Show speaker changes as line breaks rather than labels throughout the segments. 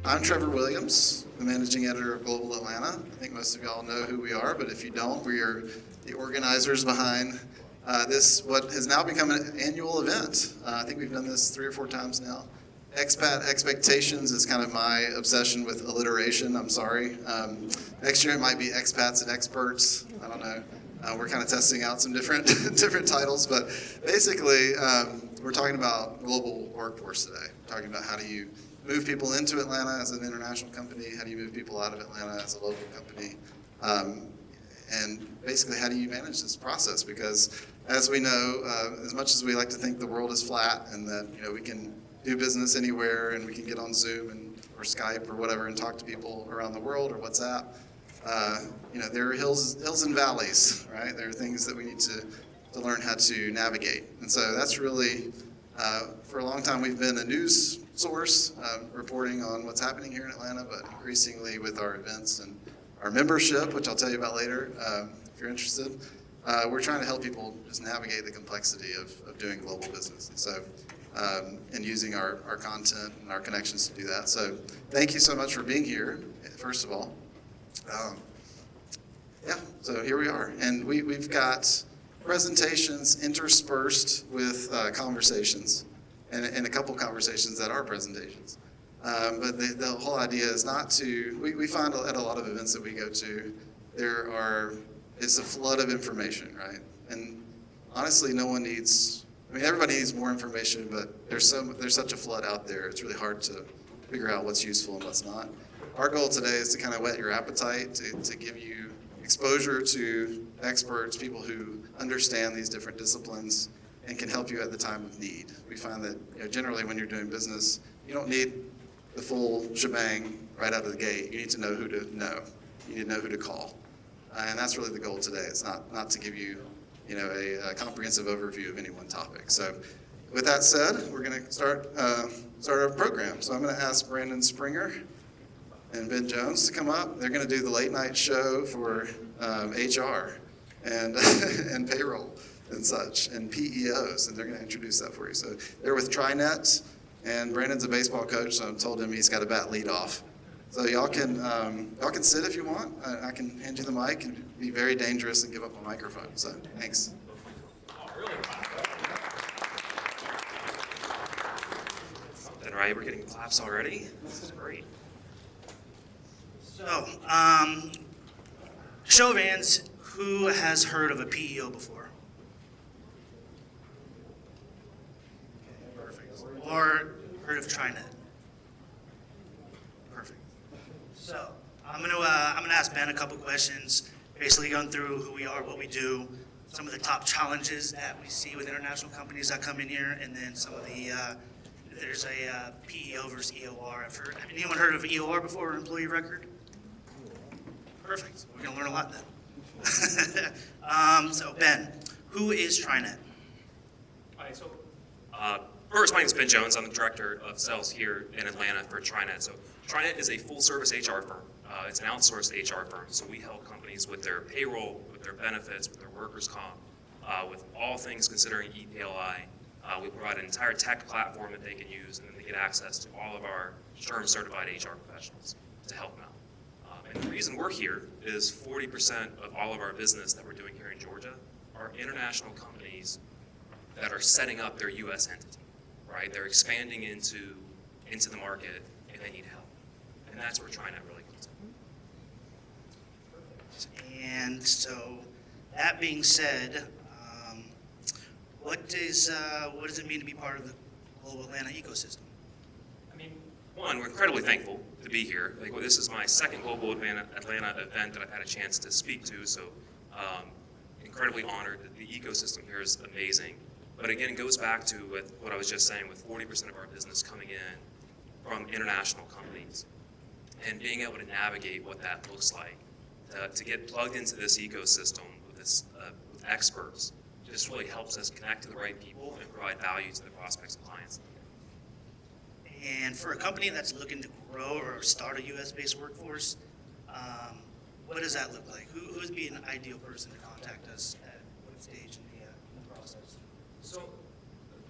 I'm Trevor Williams, the managing editor of Global Atlanta. I think most of y'all know who we are, but if you don't, we are the organizers behind this, what has now become an annual event. I think we've done this 3 or 4 times now. Expat Expectations is kind of my obsession with alliteration. I'm sorry. Next year it might be Expats and Experts. I don't know. We're kind of testing out some different titles, but basically we're talking about global workforce today. We're talking about how do you move people into Atlanta as an international company, how do you move people out of Atlanta as a local company, and basically how do you manage this process? Because as we know, as much as we like to think the world is flat and that we can do business anywhere and we can get on Zoom or Skype or whatever and talk to people around the world or WhatsApp, there are hills and valleys, right? There are things that we need to learn how to navigate. And so that's really, for a long time, we've been a news source reporting on what's happening here in Atlanta, but increasingly with our events and our membership, which I'll tell you about later if you're interested, we're trying to help people just navigate the complexity of doing global business. And so, and using our content and our connections to do that. So thank you so much for being here, first of all. So here we are. And we've got presentations interspersed with conversations, and a couple conversations that are presentations. But the whole idea is not to, we find at a lot of events that we go to, it's a flood of information, right? And honestly, everybody needs more information, but there's such a flood out there, it's really hard to figure out what's useful and what's not. Our goal today is to kind of whet your appetite, to give you exposure to experts, people who understand these different disciplines and can help you at the time of need. We find that generally when you're doing business, you don't need the full shebang right out of the gate. You need to know who to know. You need to know who to call. And that's really the goal today. It's not to give you a comprehensive overview of any one topic. So with that said, we're going to start our program. So I'm going to ask Brandon Springer and Ben Jones to come up. They're going to do the late night show for HR and and payroll and such, and PEOs, and they're going to introduce that for you. So they're with TriNet, and Brandon's a baseball coach, so I told him he's got a bat lead off. So y'all can sit if you want. I can hand you the mic and be very dangerous and give up a microphone. So thanks.
Something right, we're getting claps already. This is great.
So, show of hands, who has heard of a PEO before? Perfect. Or heard of TriNet? Perfect. So, I'm gonna ask Ben a couple questions, basically going through who we are, what we do, some of the top challenges that we see with international companies that come in here, and then some of the there's a PEO versus EOR. Have anyone heard of EOR before, employee record? Perfect. We're going to learn a lot then. So, Ben, who is TriNet?
Hi, so first, my name is Ben Jones. I'm the director of sales here in Atlanta for TriNet. So TriNet is a full-service HR firm. It's an outsourced HR firm. So we help companies with their payroll, with their benefits, with their workers' comp, with all things considering EPLI. We provide an entire tech platform that they can use, and then they get access to all of our SHRM-certified HR professionals to help them out. And the reason we're here is 40% of all of our business that we're doing here in Georgia are international companies that are setting up their U.S. entity, right? They're expanding into the market, and they need help. And that's where TriNet really comes in.
And so, that being said, what does it mean to be part of the global Atlanta ecosystem?
I mean, one, we're incredibly thankful to be here. This is my second Global Atlanta event that I've had a chance to speak to, so incredibly honored. The ecosystem here is amazing. But again, it goes back to what I was just saying, with 40% of our business coming in from international companies, and being able to navigate what that looks like, to get plugged into this ecosystem with experts, just really helps us connect to the right people and provide value to the prospects and clients.
And for a company that's looking to grow or start a U.S.-based workforce, what does that look like? Who would be an ideal person to contact us at what stage in the process?
So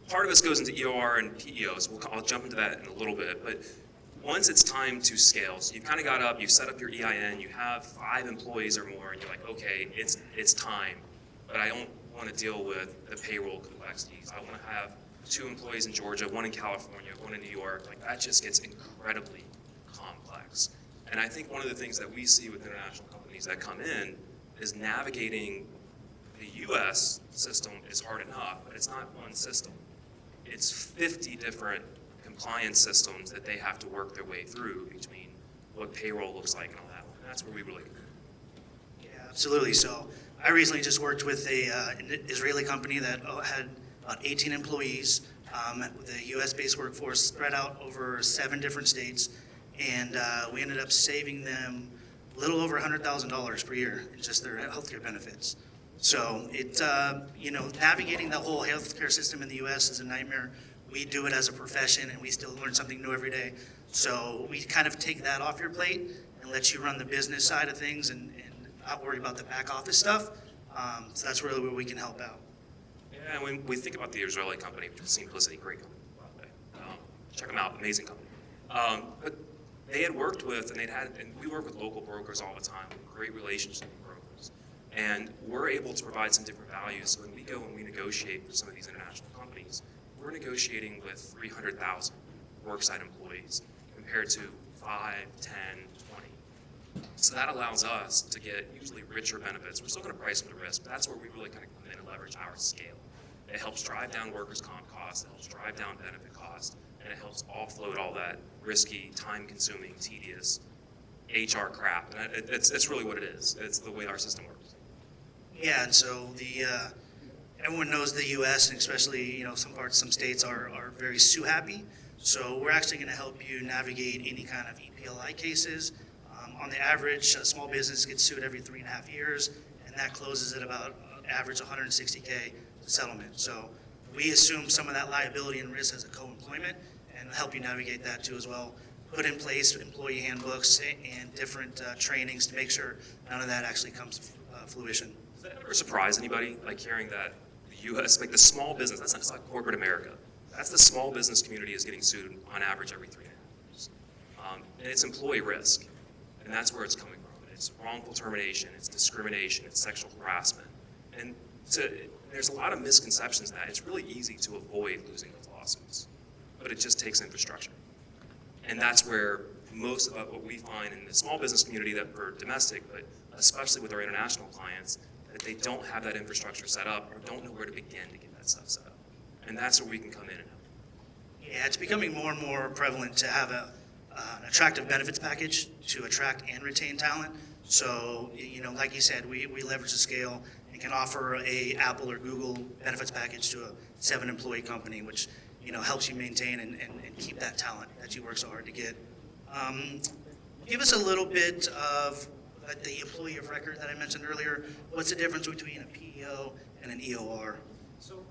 part of this goes into EOR and PEOs. I'll jump into that in a little bit, but once it's time to scale, so you've kind of got up, you've set up your EIN, you have 5 employees or more, and you're like, okay, it's time, but I don't want to deal with the payroll complexities. I want to have 2 employees in Georgia, 1 in California, 1 in New York. Like, that just gets incredibly complex. And I think one of the things that we see with international companies that come in is navigating the U.S. system is hard enough, but it's not one system. It's 50 different compliance systems that they have to work their way through between what payroll looks like and all that. And that's where we really come in.
Yeah, absolutely. So I recently just worked with an Israeli company that had about 18 employees with a U.S.-based workforce spread out over 7 different states, and we ended up saving them a little over $100,000 per year in just their healthcare benefits. So navigating the whole healthcare system in the U.S. is a nightmare. We do it as a profession, and we still learn something new every day. So we kind of take that off your plate and let you run the business side of things and not worry about the back office stuff. So that's really where we can help out.
Yeah, when we think about the Israeli company, which is Simplicity, great company, by the way. Check them out, amazing company. But they had worked with, and we work with local brokers all the time, great relationships with brokers. And we're able to provide some different values. So when we go and we negotiate for some of these international companies, we're negotiating with 300,000 worksite employees compared to 5, 10, 20. So that allows us to get usually richer benefits. We're still going to price them to risk, but that's where we really kind of come in and leverage our scale. It helps drive down workers' comp costs, it helps drive down benefit costs, and it helps offload all that risky, time-consuming, tedious HR crap. And it's really what it is. It's the way our system works.
Yeah, and so everyone knows the U.S. and especially some states are very sue happy. So we're actually going to help you navigate any kind of EPLI cases. On the average, a small business gets sued every 3.5 years, and that closes at about average $160K settlement. So we assume some of that liability and risk as a co-employment and help you navigate that too as well. Put in place employee handbooks and different trainings to make sure none of that actually comes to fruition.
Does that ever surprise anybody, like hearing that the U.S., like the small business, that's not just like corporate America. That's the small business community is getting sued on average every 3.5 years. And it's employee risk, and that's where it's coming from. It's wrongful termination, it's discrimination, it's sexual harassment. And there's a lot of misconceptions that it's really easy to avoid losing those lawsuits, but it just takes infrastructure. And that's where most of what we find in the small business community that we're domestic, but especially with our international clients, that they don't have that infrastructure set up or don't know where to begin to get that stuff set up. And that's where we can come in and help.
Yeah, it's becoming more and more prevalent to have an attractive benefits package to attract and retain talent. So, like you said, we leverage the scale and can offer a Apple or Google benefits package to a 7-employee company, which helps you maintain and keep that talent that you work so hard to get. Give us a little bit of the employee of record that I mentioned earlier. What's the difference between a PEO and an EOR?
So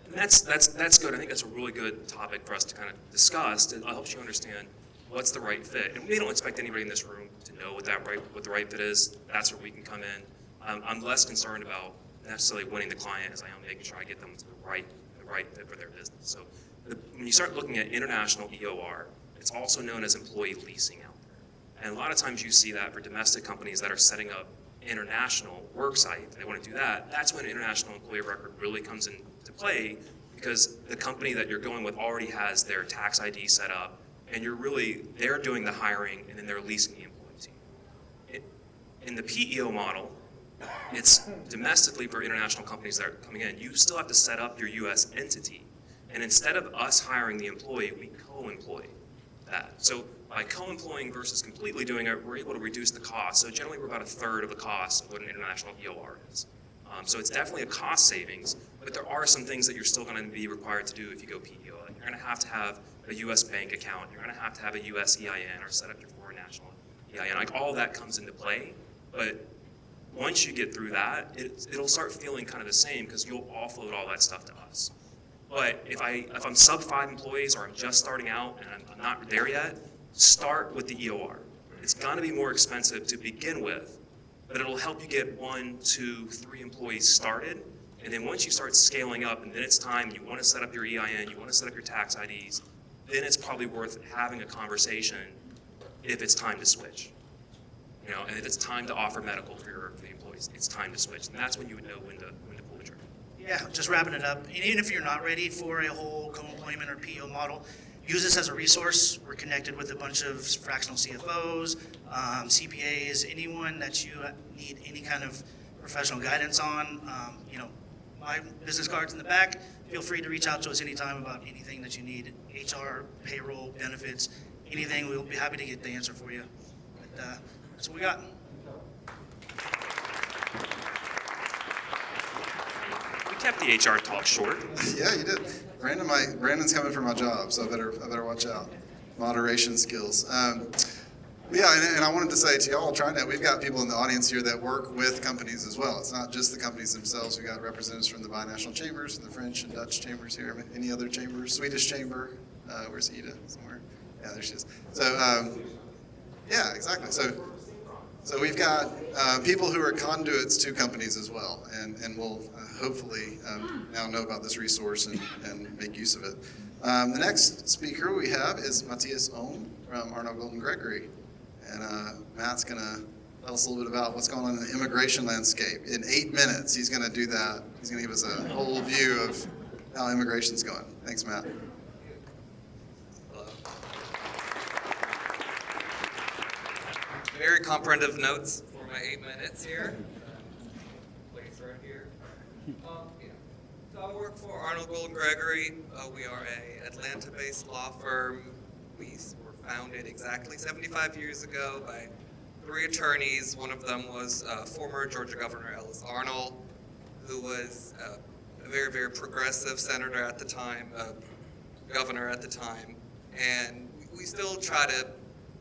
that's good. I think that's a really good topic for us to kind of discuss. It helps you understand what's the right fit. And we don't expect anybody in this room to know what the right fit is. That's where we can come in. I'm less concerned about necessarily winning the client as I am making sure I get them to the right fit for their business. So when you start looking at international EOR, it's also known as employee leasing out there. And a lot of times you see that for domestic companies that are setting up international work site, they want to do that. That's when international employee of record really comes into play, because the company that you're going with already has their tax ID set up, and they're doing the hiring and then they're leasing the employee team. In the PEO model, it's domestically for international companies that are coming in. You still have to set up your U.S. entity. And instead of us hiring the employee, we co-employ that. So by co-employing versus completely doing it, we're able to reduce the cost. So generally we're about 1/3 of the cost of what an international EOR is. So it's definitely a cost savings, but there are some things that you're still going to be required to do if you go PEO. Like you're going to have a U.S. bank account. You're going to have a U.S. EIN or set up your foreign national EIN. Like all of that comes into play, but once you get through that, it'll start feeling kind of the same because you'll offload all that stuff to us. But if I'm sub 5 employees or I'm just starting out and I'm not there yet, start with the EOR. It's going to be more expensive to begin with, but it'll help you get 1, 2, 3 employees started. And then once you start scaling up and then it's time, you want to set up your EIN, you want to set up your tax IDs, then it's probably worth having a conversation if it's time to switch. And if it's time to offer medical for the employees, it's time to switch. And that's when you would know when to pull the trigger.
Yeah, just wrapping it up. And even if you're not ready for a whole co-employment or PO model, use this as a resource. We're connected with a bunch of fractional CFOs, CPAs, anyone that you need any kind of professional guidance on. My business card's in the back. Feel free to reach out to us anytime about anything that you need, HR, payroll, benefits, anything. We'll be happy to get the answer for you. But that's what we got.
We kept the HR talk short.
Yeah, you did. Brandon's coming for my job, so I better watch out. Moderation skills. And I wanted to say to y'all, TriNet, we've got people in the audience here that work with companies as well. It's not just the companies themselves. We've got representatives from the binational chambers, and the French and Dutch chambers here. Any other chambers? Swedish chamber. Where's Ida? Somewhere. Yeah, there she is. So, yeah, exactly. So we've got people who are conduits to companies as well, and we'll hopefully now know about this resource and make use of it. The next speaker we have is Matthias from Arnall and Gregory. And Matt's going to tell us a little bit about what's going on in the immigration landscape. In 8 minutes, he's going to do that. He's going to give us a whole view of how immigration's going. Thanks, Matt.
Hello. Very comprehensive notes for my 8 minutes here. Place right here. So I work for Arnall and Gregory. We are an Atlanta-based law firm. We were founded exactly 75 years ago by 3 attorneys. One of them was former Georgia Governor Ellis Arnall, who was a very, very progressive senator at the time, governor at the time, and we still try to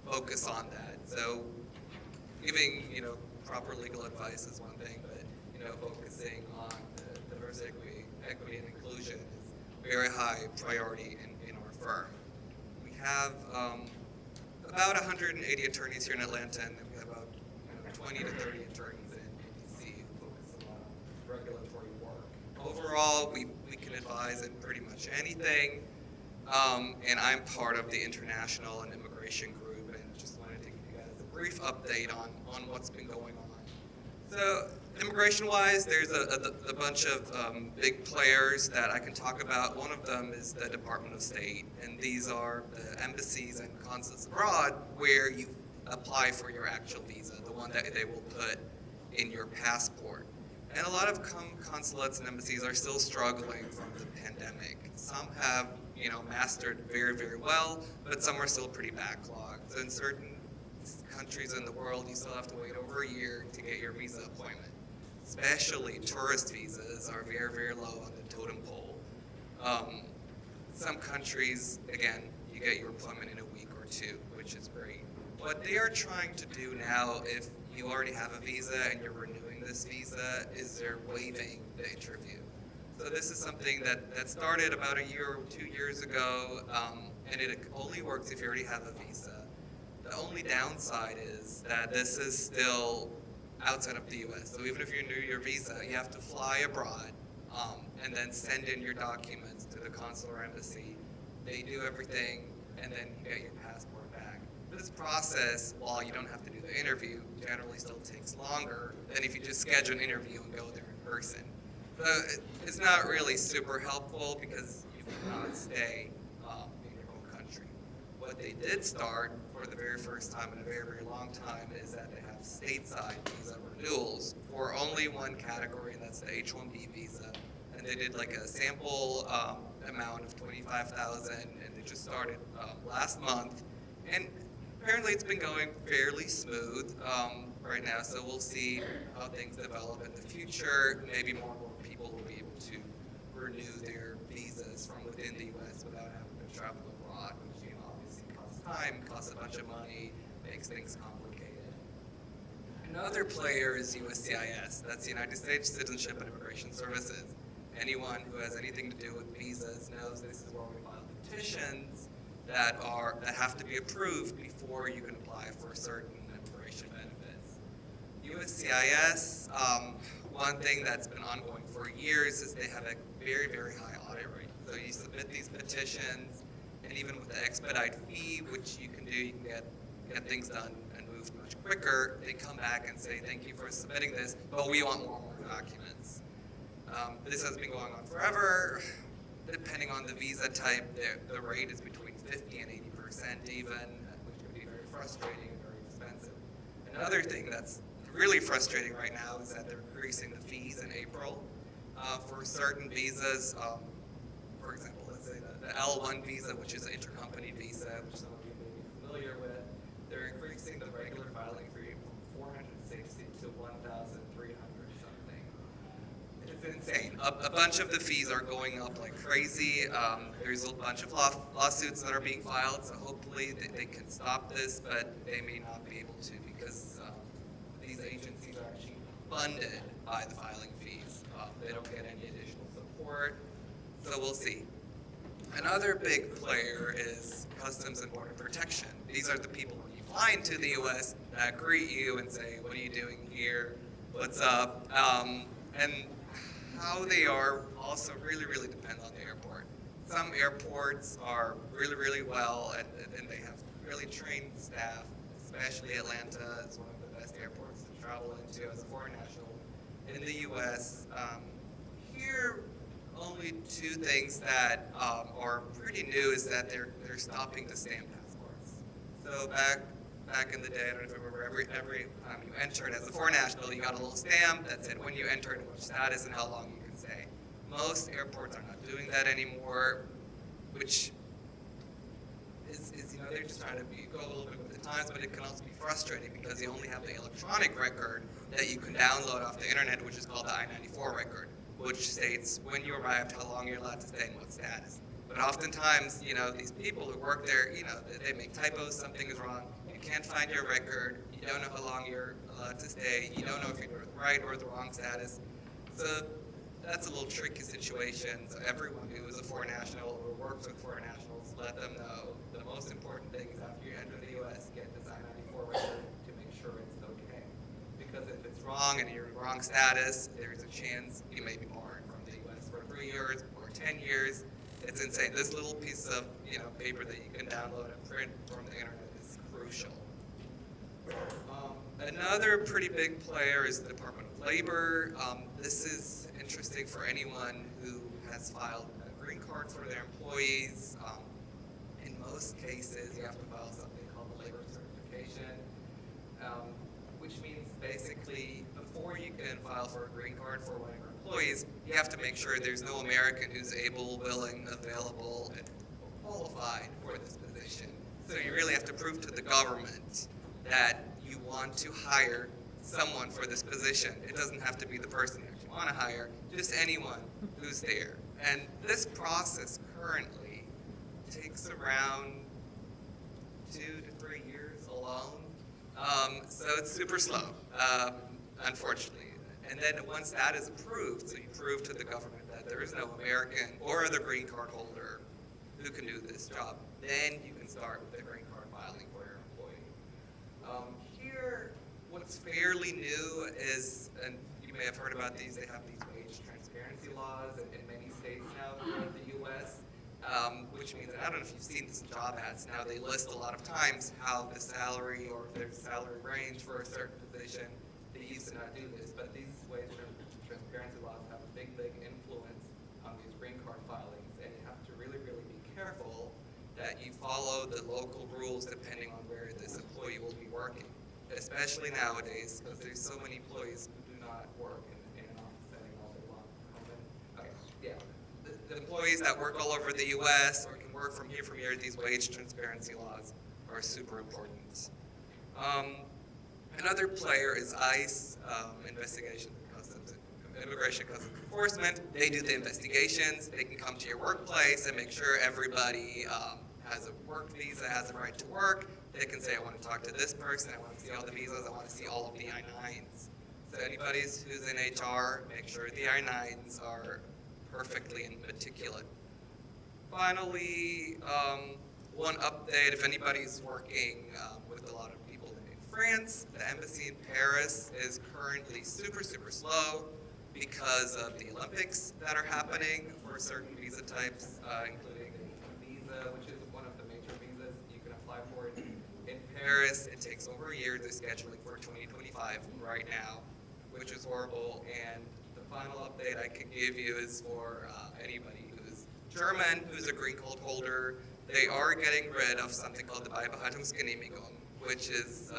focus on that. So giving, proper legal advice is one thing, but, focusing on the diversity, equity, and inclusion is a very high priority in our firm. We have about 180 attorneys here in Atlanta, and then we have about 20 to 30 attorneys in DC who focus a lot on regulatory work. Overall, we can advise in pretty much anything, and I'm part of the international and immigration group, and just wanted to give you guys a brief update on what's been going on. So immigration-wise, there's a bunch of big players that I can talk about. One of them is the Department of State, and these are the embassies and consulates abroad where you apply for your actual visa, the one that they will put in your passport. And a lot of consulates and embassies are still struggling from the pandemic. Some have, mastered very, very well, but some are still pretty backlogged. So in certain countries in the world, you still have to wait over a year to get your visa appointment. Especially tourist visas are very, very low on the totem pole. Some countries, again, you get your appointment in a week or 2, which is great. What they are trying to do now, if you already have a visa and you're renewing this visa, is they're waiving the interview. So this is something that started about a year or 2 years ago, and it only works if you already have a visa. The only downside is that this is still outside of the U.S. So even if you renew your visa, you have to fly abroad and then send in your documents to the consular or embassy. They do everything, and then you get your passport back. This process, while you don't have to do the interview, generally still takes longer than if you just schedule an interview and go there in person. So it's not really super helpful because you cannot stay in your home country. What they did start for the very first time in a very, very long time is that they have stateside visa renewals for only one category, and that's the H-1B visa. And they did like a sample amount of 25,000, and they just started last month. And apparently it's been going fairly smooth right now, so we'll see how things develop in the future. Maybe more and more people will be able to renew their visas from within the U.S. without having to travel abroad, which obviously costs time, costs a bunch of money, makes things complicated. Another player is USCIS. That's the United States Citizenship and Immigration Services. Anyone who has anything to do with visas knows this is where we file petitions that have to be approved before you can apply for certain immigration benefits. USCIS, one thing that's been ongoing for years is they have a very, very high audit rate. So you submit these petitions, and even with the expedite fee, which you can do, you can get get things done and move much quicker, they come back and say, thank you for submitting this, but we want more documents. This has been going on forever. Depending on the visa type, the rate is between 50 and 80% even, which can be very frustrating and very expensive. Another thing that's really frustrating right now is that they're increasing the fees in April for certain visas. For example, let's say the L1 visa, which is an intercompany visa, which some of you may be familiar with, they're increasing the regular filing fee from 460 to 1,300 something. It's insane. A bunch of the fees are going up like crazy. There's a bunch of lawsuits that are being filed, so hopefully they can stop this, but they may not be able to because these agencies are actually funded by the filing fees. They don't get any additional support, so we'll see. Another big player is Customs and Border Protection. These are the people when you fly into the U.S. that greet you and say, what are you doing here? What's up? And how they are also really, really depend on the airport. Some airports are really, really well, and they have really trained staff, especially Atlanta is one of the best airports to travel into as a foreign national in the U.S. Here, only two things that are pretty new is that they're stopping the stamp passports. So back in the day, I don't know if you remember, every time you entered as a foreign national, you got a little stamp that said when you entered, which status, and how long you can stay. Most airports are not doing that anymore, which is they're just trying to go a little bit with the times, but it can also be frustrating because you only have the electronic record that you can download off the internet, which is called the I-94 record, which states when you arrived, how long you're allowed to stay, and what status. But oftentimes, these people who work there, they make typos, something is wrong, you can't find your record, you don't know how long you're allowed to stay, you don't know if you're the right or the wrong status. So that's a little tricky situation. So everyone who is a foreign national or works with foreign nationals, let them know the most important thing is after you enter the U.S., get this I-94 record to make sure it's okay. Because if it's wrong and you're in wrong status, there's a chance you may be barred from the U.S. for 3 years or 10 years. It's insane. This little piece of paper that you can download and print from the internet is crucial. Another pretty big player is the Department of Labor. This is interesting for anyone who has filed a green card for their employees. In most cases, you have to file something called the labor certification, which means basically before you can file for a green card for one of your employees, you have to make sure there's no American who's able, willing, available, and qualified for this position. So you really have to prove to the government that you want to hire someone for this position. It doesn't have to be the person you actually want to hire, just anyone who's there. And this process currently takes around 2 to 3 years alone. So it's super slow, unfortunately. And then once that is approved, so you prove to the government that there is no American or other green card holder who can do this job, then you can start with the green card filing for your employee. Here, what's fairly new is, and you may have heard about these, they have these wage transparency laws in many states now throughout the U.S., which means, I don't know if you've seen these job ads, now they list a lot of times how the salary or if there's a salary range for a certain position. They used to not do this, but these wage transparency laws have a big, big influence on these green card filings, and you have to really, really be careful that you follow the local rules depending on where this employee will be working, especially nowadays, because there's so many employees who do not work in an office setting all day long. Okay, yeah. The employees that work all over the U.S. or can work from here, these wage transparency laws are super important. Another player is ICE, Investigation and Customs, Immigration Customs Enforcement. They do the investigations. They can come to your workplace and make sure everybody has a work visa, has a right to work. They can say, I want to talk to this person, I want to see all the visas, I want to see all of the I-9s. So anybody who's in HR, make sure the I-9s are perfectly and meticulous. Finally, one update, if anybody's working with a lot of people in France, the embassy in Paris is currently super, super slow because of the Olympics that are happening for certain visa types, including the visa, which is one of the major visas you can apply for in Paris, it takes over a year. They're scheduling for 2025 right now, which is horrible. And the final update I can give you is for anybody who's German, who's a green card holder, they are getting rid of something called the Beibehaltungsgenehmigung, which is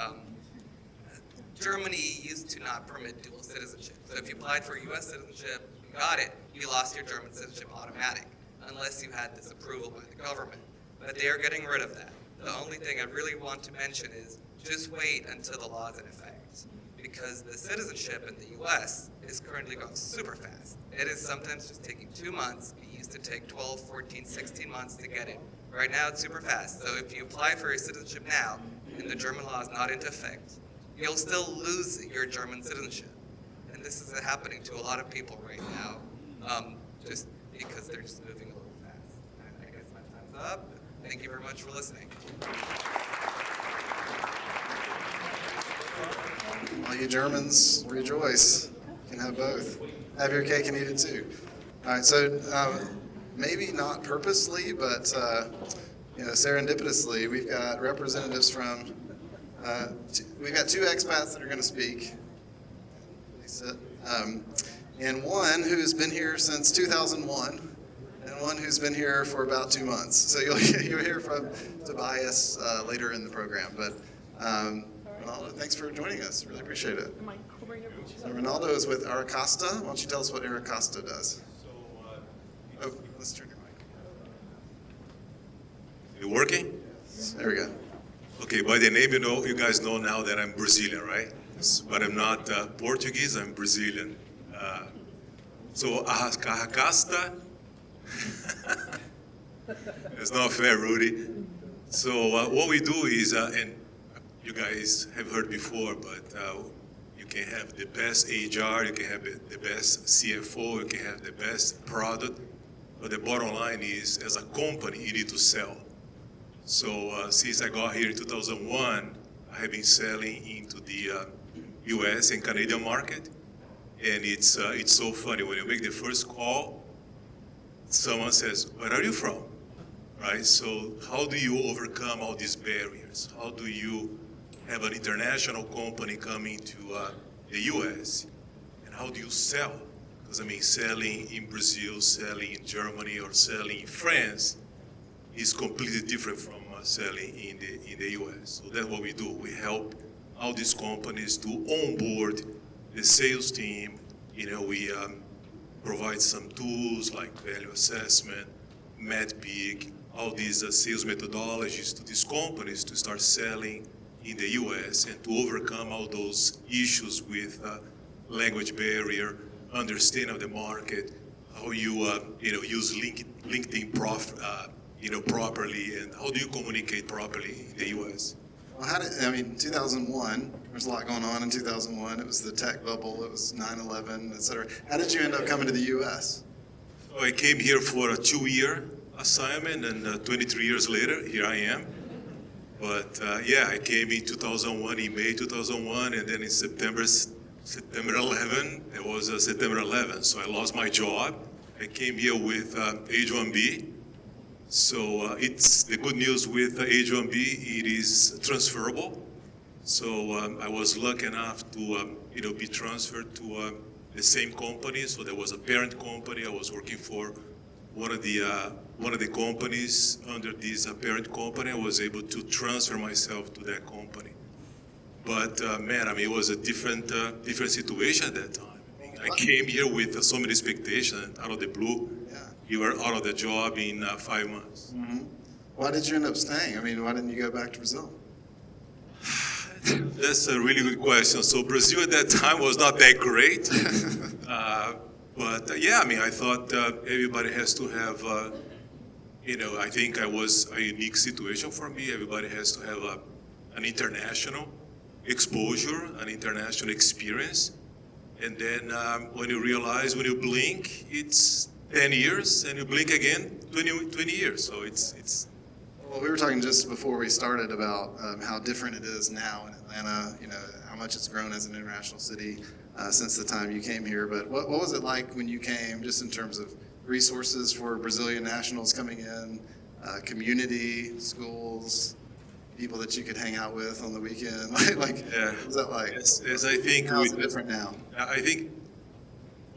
Germany used to not permit dual citizenship. So if you applied for U.S. citizenship, you got it, you lost your German citizenship automatic, unless you had this approval by the government. But they are getting rid of that. The only thing I really want to mention is just wait until the law is in effect, because the citizenship in the U.S. is currently going super fast. It is sometimes just taking 2 months. It used to take 12, 14, 16 months to get it. Right now it's super fast. So if you apply for your citizenship now and the German law is not into effect, you'll still lose your German citizenship. And this is happening to a lot of people right now, just because they're just moving a little fast. And I guess my time's up. Thank you very much for listening.
All you Germans, rejoice. You can have both. Have your cake and eat it too. All right, so maybe not purposely, but serendipitously, we've got representatives from, we've got 2 expats that are going to speak. And one who's been here since 2001, and one who's been here for about 2 months. So you'll hear from Tobias later in the program. But Ronaldo, thanks for joining us. Really appreciate it. So Ronaldo is with Arrakasta. Why don't you tell us what Arrakasta does? Oh, let's turn your mic.
You working?
There we go.
Okay, by the name, you guys know now that I'm Brazilian, right? But I'm not Portuguese, I'm Brazilian. So Arrakasta, it's not fair, Rudy. So what we do is, and you guys have heard before, but you can have the best HR, you can have the best CFO, you can have the best product, but the bottom line is, as a company, you need to sell. So since I got here in 2001, I have been selling into the U.S. and Canadian market, and it's so funny when you make the first call, someone says, "Where are you from?" Right? So how do you overcome all these barriers? How do you have an international company coming to the U.S. and how do you sell? Because selling in Brazil, selling in Germany, or selling in France is completely different from selling in the U.S. So that's what we do. We help all these companies to onboard the sales team. We provide some tools like value assessment, MedPeak, all these sales methodologies to these companies to start selling in the U.S. and to overcome all those issues with language barrier, understanding of the market, how you use LinkedIn properly, and how do you communicate properly in the U.S.?
Well, 2001, there's a lot going on in 2001. It was the tech bubble, it was 9/11, et cetera. How did you end up coming to the U.S.?
So I came here for a 2-year assignment, and 23 years later, here I am. But I came in 2001, in May 2001, and then in September 11, it was September 11, so I lost my job. I came here with H-1B. So it's the good news with H-1B, it is transferable. So I was lucky enough to be transferred to the same company. So there was a parent company. I was working for one of the companies under this parent company. I was able to transfer myself to that company. But it was a different situation at that time. I came here with so many expectations out of the blue. You were out of the job in 5 months.
Mm-hmm. Why did you end up staying? Why didn't you go back to Brazil?
That's a really good question. So Brazil at that time was not that great. I thought everybody has to have, I think I was a unique situation for me. Everybody has to have an international exposure, an international experience. And then when you realize, when you blink, it's 10 years, and you blink again, 20 years. So it's.
Well, we were talking just before we started about how different it is now in Atlanta, how much it's grown as an international city since the time you came here. But what was it like when you came, just in terms of resources for Brazilian nationals coming in, community, schools, people that you could hang out with on the weekend? Like,
Yeah.
what's that like?
As I think
How's it
with,
different now?
I think,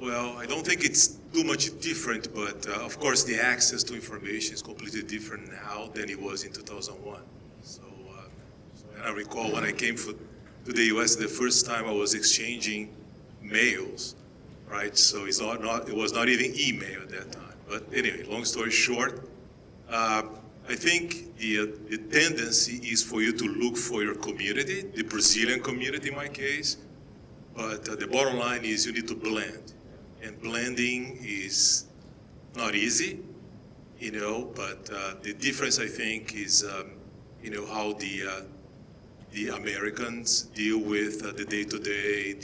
well, I don't think it's too much different, but of course the access to information is completely different now than it was in 2001. So, and I recall when I came to the US the first time I was exchanging mails, right? So it was not even email at that time. But anyway, long story short, I think the tendency is for you to look for your community, the Brazilian community in my case, but the bottom line is you need to blend. And blending is not easy, but the difference I think is, how the Americans deal with the day-to-day,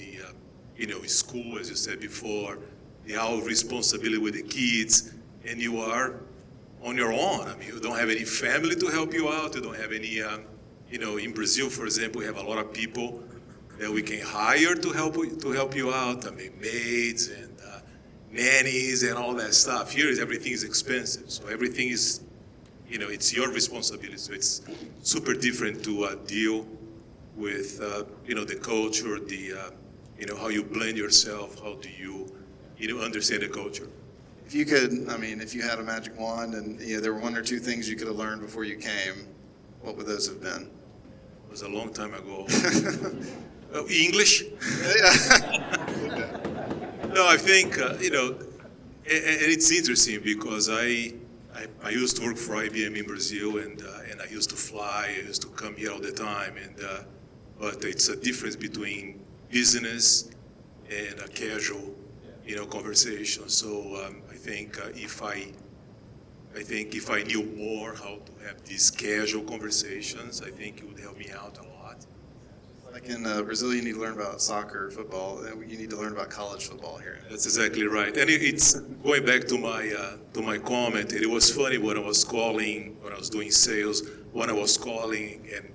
school, as you said before, the hour of responsibility with the kids, and you are on your own. I mean, you don't have any family to help you out. You don't have any, in Brazil, for example, we have a lot of people that we can hire to help you out. I mean, maids and nannies and all that stuff. Here everything is expensive, so everything is, it's your responsibility. So it's super different to deal with, the culture, how you blend yourself, how do you, understand the culture.
If you could, if you had a magic wand and there were one or two things you could have learned before you came, what would those have been?
It was a long time ago. English? No, I think, and it's interesting because I used to work for IBM in Brazil and I used to fly, I used to come here all the time, but it's a difference between business and a casual, conversation. So I think if I knew more how to have these casual conversations, I think it would help me out a lot.
Like in Brazil, you need to learn about soccer, football. You need to learn about college football here.
That's exactly right. And it's going back to my comment. It was funny when I was doing sales, when I was calling, and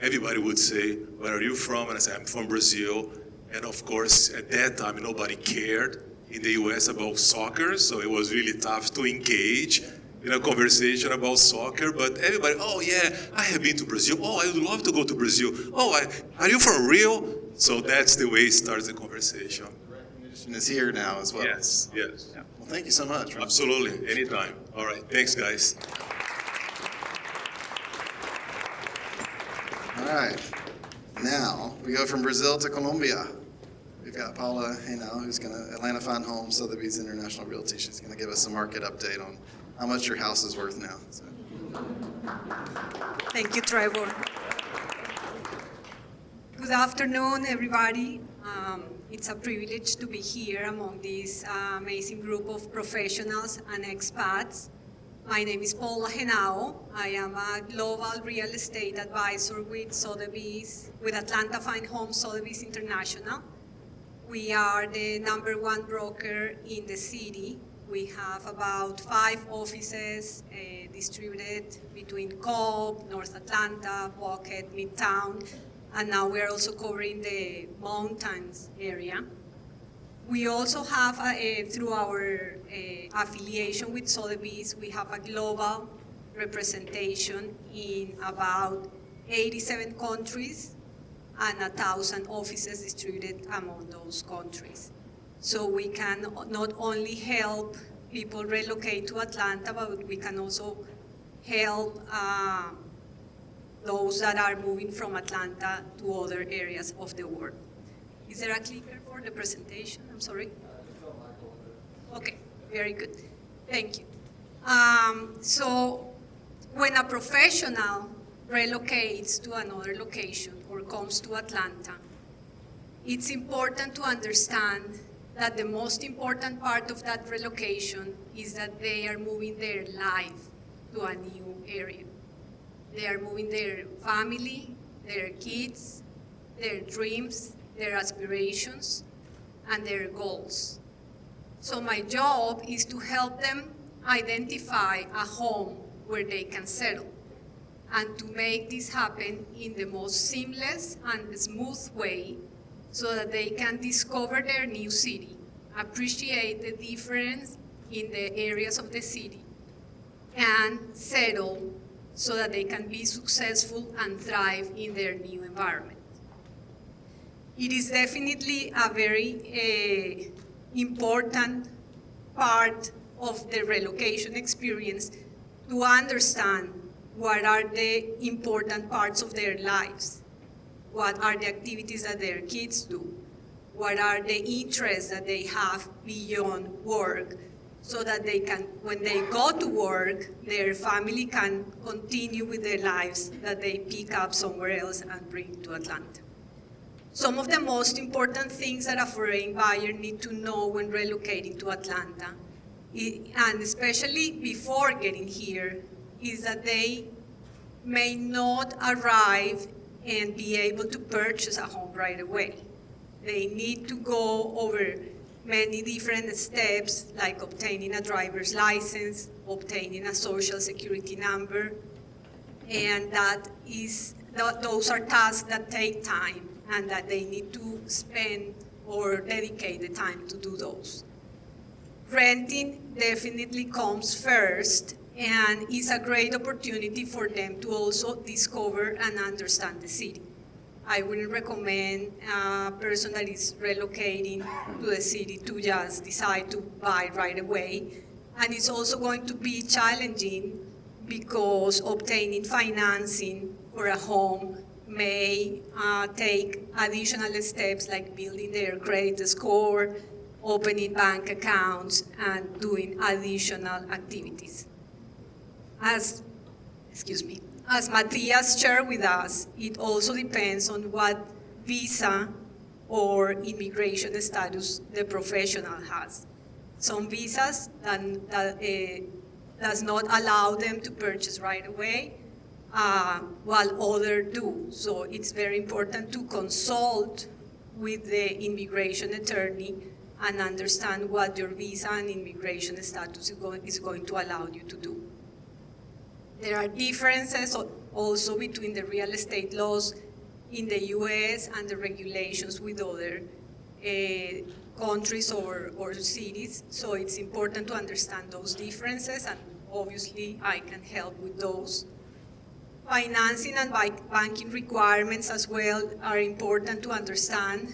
everybody would say, "Where are you from?" And I said, "I'm from Brazil." And of course, at that time, nobody cared in the U.S. about soccer, so it was really tough to engage in a conversation about soccer. But everybody, "Oh yeah, I have been to Brazil. Oh, I would love to go to Brazil. Oh, are you from Rio?" So that's the way it starts the conversation.
Recognition is here now as well.
Yes.
Well, thank you so much.
Absolutely, anytime. All right, thanks, guys.
All right. Now we go from Brazil to Colombia. We've got Paula Henao, who's going to Atlanta Fine Homes, Sotheby's International Realty. She's going to give us a market update on how much your house is worth now. So.
Thank you, Trevor. Good afternoon, everybody. It's a privilege to be here among this amazing group of professionals and expats. My name is Paula Henao. I am a global real estate advisor with Sotheby's, with Atlanta Fine Homes, Sotheby's International. We are the #1 broker in the city. We have about 5 offices distributed between Cobb, North Atlanta, Buckhead, Midtown, and now we're also covering the mountains area. We also have, through our affiliation with Sotheby's, we have a global representation in about 87 countries and 1,000 offices distributed among those countries. So we can not only help people relocate to Atlanta, but we can also help those that are moving from Atlanta to other areas of the world. Is there a clicker for the presentation? I'm sorry. Okay, very good. Thank you. So when a professional relocates to another location or comes to Atlanta, it's important to understand that the most important part of that relocation is that they are moving their life to a new area. They are moving their family, their kids, their dreams, their aspirations, and their goals. So my job is to help them identify a home where they can settle and to make this happen in the most seamless and smooth way so that they can discover their new city, appreciate the difference in the areas of the city, and settle so that they can be successful and thrive in their new environment. It is definitely a very important part of the relocation experience to understand what are the important parts of their lives, what are the activities that their kids do, what are the interests that they have beyond work, so that they can, when they go to work, their family can continue with their lives that they pick up somewhere else and bring to Atlanta. Some of the most important things that a foreign buyer need to know when relocating to Atlanta, and especially before getting here, is that they may not arrive and be able to purchase a home right away. They need to go over many different steps, like obtaining a driver's license, obtaining a social security number, and those are tasks that take time and that they need to spend or dedicate the time to do those. Renting definitely comes first and is a great opportunity for them to also discover and understand the city. I wouldn't recommend a person that is relocating to the city to just decide to buy right away. And it's also going to be challenging because obtaining financing for a home may take additional steps like building their credit score, opening bank accounts, and doing additional activities. As Matthias shared with us, it also depends on what visa or immigration status the professional has. Some visas does not allow them to purchase right away, while others do. So it's very important to consult with the immigration attorney and understand what your visa and immigration status is going to allow you to do. There are differences also between the real estate laws in the US and the regulations with other countries or cities, so it's important to understand those differences, and obviously I can help with those. Financing and banking requirements as well are important to understand.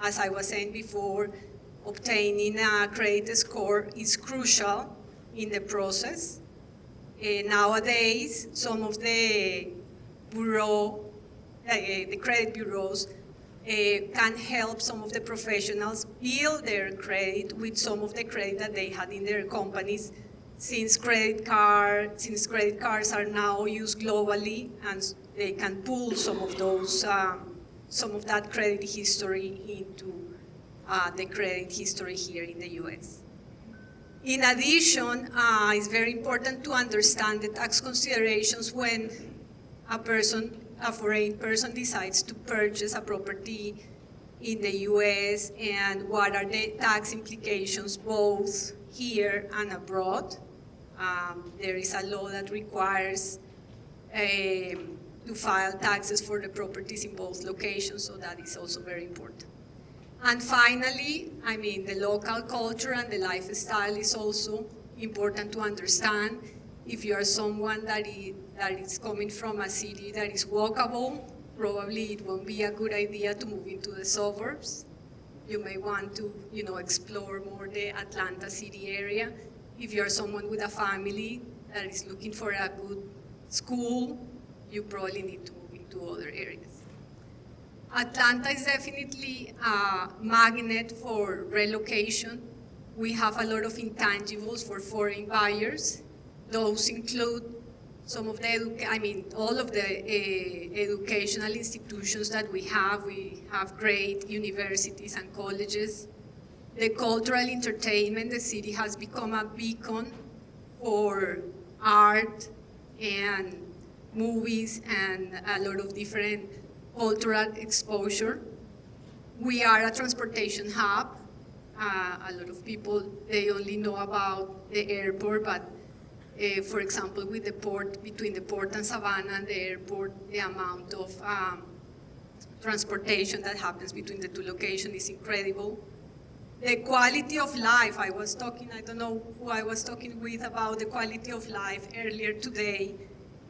As I was saying before, obtaining a credit score is crucial in the process. Nowadays, some of the credit bureaus can help some of the professionals build their credit with some of the credit that they had in their companies, since credit cards are now used globally, and they can pull some of that credit history into the credit history here in the US. In addition, it's very important to understand the tax considerations when a foreign person decides to purchase a property in the US, and what are the tax implications both here and abroad. There is a law that requires to file taxes for the properties in both locations, so that is also very important. And finally, the local culture and the lifestyle is also important to understand. If you are someone that is coming from a city that is walkable, probably it won't be a good idea to move into the suburbs. You may want to, explore more the Atlanta city area. If you are someone with a family that is looking for a good school, you probably need to move into other areas. Atlanta is definitely a magnet for relocation. We have a lot of intangibles for foreign buyers. Those include some of all of the educational institutions that we have. We have great universities and colleges. The cultural entertainment, the city has become a beacon for art and movies and a lot of different cultural exposure. We are a transportation hub. A lot of people, they only know about the airport, but for example, with the port, between the port and Savannah and the airport, the amount of transportation that happens between the two locations is incredible. The quality of life, I don't know who I was talking with about the quality of life earlier today,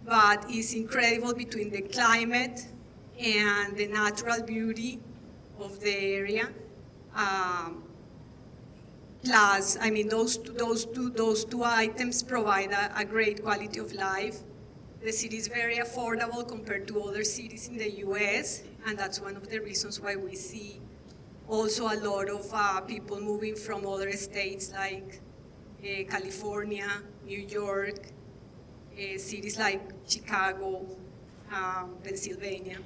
but it's incredible between the climate and the natural beauty of the area. Plus, I mean, those two items provide a great quality of life. The city is very affordable compared to other cities in the US, and that's one of the reasons why we see also a lot of people moving from other states like California, New York, cities like Chicago, Pennsylvania.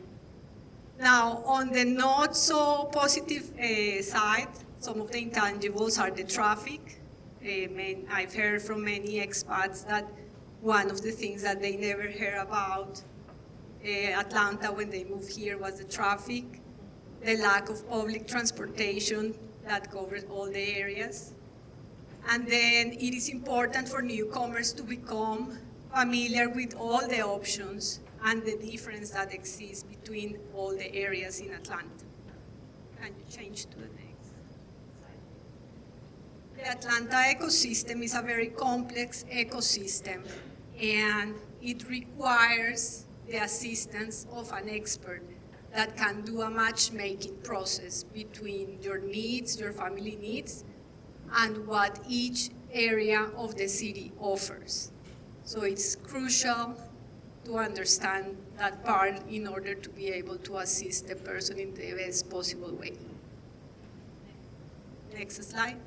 Now, on the not so positive side, some of the intangibles are the traffic. I've heard from many expats that one of the things that they never heard about Atlanta when they moved here was the traffic, the lack of public transportation that covers all the areas. And then it is important for newcomers to become familiar with all the options and the difference that exists between all the areas in Atlanta. Can you change to the next slide? The Atlanta ecosystem is a very complex ecosystem, and it requires the assistance of an expert that can do a matchmaking process between your needs, your family needs, and what each area of the city offers. So it's crucial to understand that part in order to be able to assist the person in the best possible way. Next slide.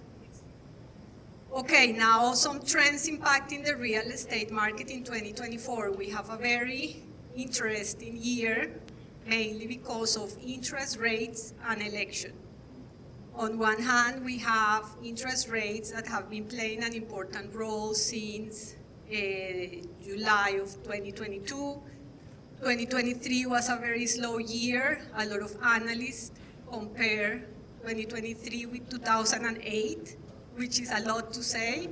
Okay, now some trends impacting the real estate market in 2024. We have a very interesting year, mainly because of interest rates and election. On one hand, we have interest rates that have been playing an important role since July of 2022. 2023 was a very slow year. A lot of analysts compare 2023 with 2008, which is a lot to say.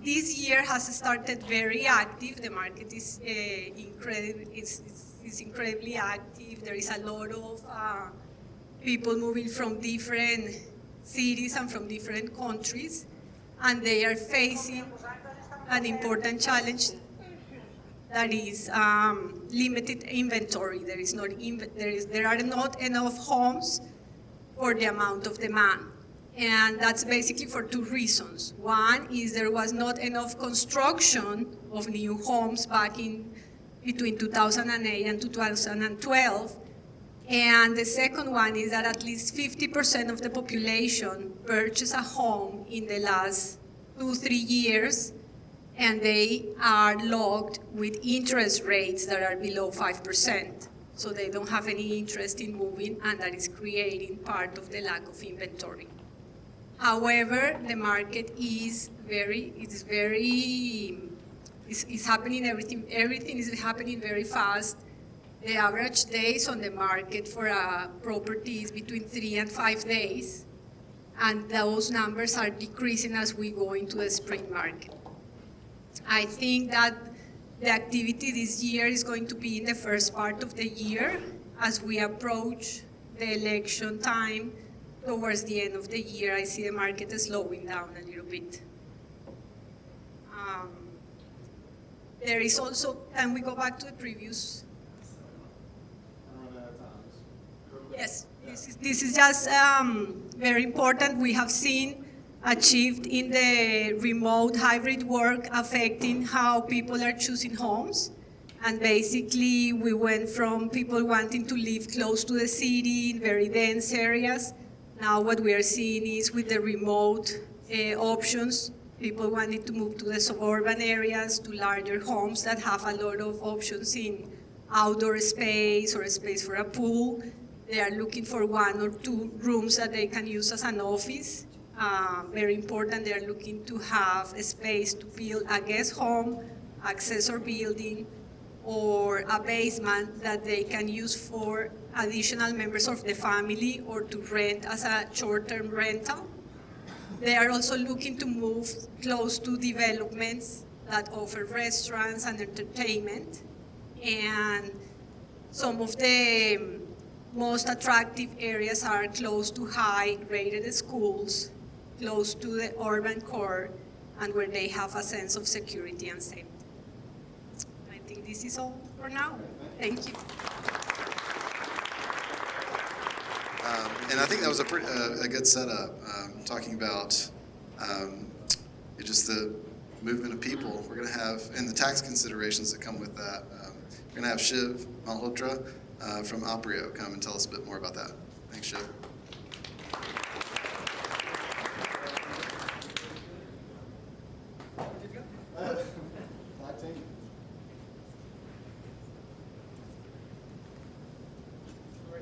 This year has started very active. The market is incredibly active. There is a lot of people moving from different cities and from different countries, and they are facing an important challenge that is limited inventory. There are not enough homes for the amount of demand. And that's basically for two reasons. One is there was not enough construction of new homes back in between 2008 and 2012. And the second one is that at least 50% of the population purchased a home in the last 2-3 years, and they are locked with interest rates that are below 5%. So they don't have any interest in moving, and that is creating part of the lack of inventory. However, the market is happening, everything is happening very fast. The average days on the market for a property is between 3 and 5 days, and those numbers are decreasing as we go into the spring market. I think that the activity this year is going to be in the first part of the year as we approach the election time. Towards the end of the year, I see the market is slowing down a little bit. There is also, can we go back to the previous? Yes, this is just very important. We have seen a shift in the remote hybrid work affecting how people are choosing homes. And basically, we went from people wanting to live close to the city in very dense areas. Now what we are seeing is with the remote options, people wanting to move to the suburban areas, to larger homes that have a lot of options in outdoor space or a space for a pool. They are looking for 1 or 2 rooms that they can use as an office. Very important, they are looking to have a space to build a guest home, accessory building, or a basement that they can use for additional members of the family or to rent as a short-term rental. They are also looking to move close to developments that offer restaurants and entertainment. And some of the most attractive areas are close to high-rated schools, close to the urban core, and where they have a sense of security and safety. I think this is all for now. Thank you.
And I think that was a good setup, talking about just the movement of people. We're going to have, and the tax considerations that come with that. We're going to have Shiv Malhotra from Aprio come and tell us a bit more about that. Thanks, Shiv.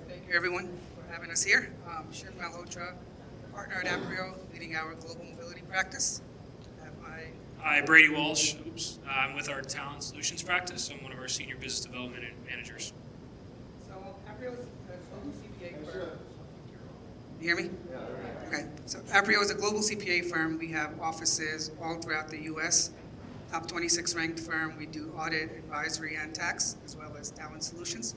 Thank you, everyone, for having us here. Shivam Malhotra, partner at Aprio, leading our global mobility practice.
Hi, Brady Walsh. I'm with our talent solutions practice. I'm one of our senior business development managers.
So Aprio is a global CPA firm. You hear me? Okay. So Aprio is a global CPA firm. We have offices all throughout the U.S. Top 26 ranked firm. We do audit, advisory, and tax, as well as talent solutions.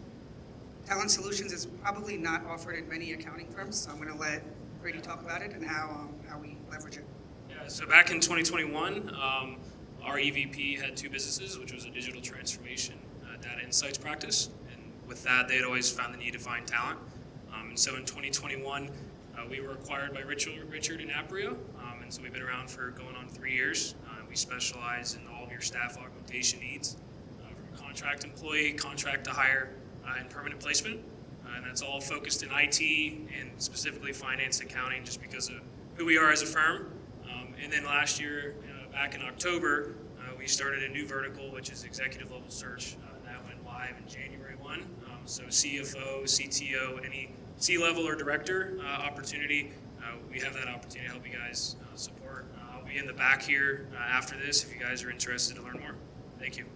Talent solutions is probably not offered in many accounting firms, so I'm going to let Brady talk about it and how we leverage it.
Yeah, so back in 2021, our EVP had two businesses, which was a digital transformation data insights practice. And with that, they had always found the need to find talent. And so in 2021, we were acquired by Richard and Aprio. And so we've been around for going on 3 years. We specialize in all of your staff augmentation needs, from contract employee, contract to hire, and permanent placement. And that's all focused in IT and specifically finance and accounting, just because of who we are as a firm. And then last year, back in October, we started a new vertical, which is executive level search. That went live in January 1. So CFO, CTO, any C-level or director opportunity, we have that opportunity to help you guys support. I'll be in the back here after this if you guys are interested to learn more. Thank you.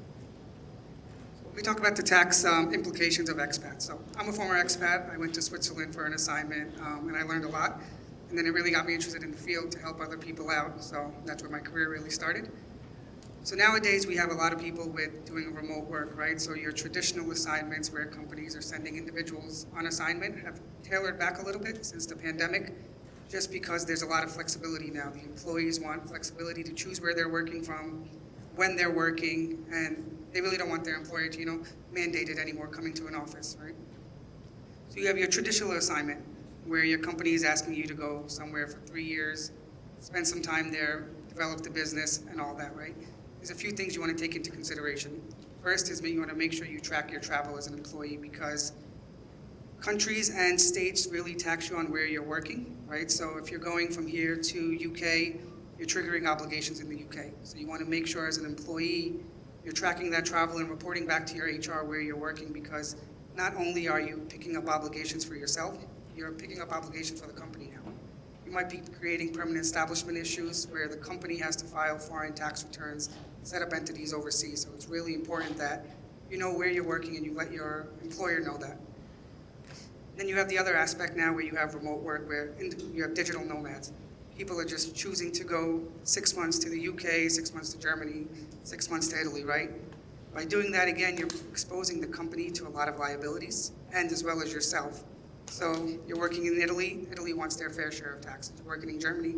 We talk about the tax implications of expats. So I'm a former expat. I went to Switzerland for an assignment, and I learned a lot. And then it really got me interested in the field to help other people out. So that's where my career really started. So nowadays we have a lot of people with doing remote work, right? So your traditional assignments where companies are sending individuals on assignment have tailored back a little bit since the pandemic, just because there's a lot of flexibility now. The employees want flexibility to choose where they're working from, when they're working, and they really don't want their employer to, mandate it anymore coming to an office, right? So you have your traditional assignment where your company is asking you to go somewhere for 3 years, spend some time there, develop the business and all that, right? There's a few things you want to take into consideration. First is you want to make sure you track your travel as an employee, because countries and states really tax you on where you're working, right? So if you're going from here to UK, you're triggering obligations in the UK. So you want to make sure as an employee, you're tracking that travel and reporting back to your HR where you're working, because not only are you picking up obligations for yourself, you're picking up obligations for the company now. You might be creating permanent establishment issues where the company has to file foreign tax returns, set up entities overseas. So it's really important that you know where you're working and you let your employer know that. Then you have the other aspect now where you have remote work, where you have digital nomads. People are just choosing to go 6 months to the UK, 6 months to Germany, 6 months to Italy, right? By doing that, again, you're exposing the company to a lot of liabilities, and as well as yourself. So you're working in Italy, Italy wants their fair share of taxes. You're working in Germany,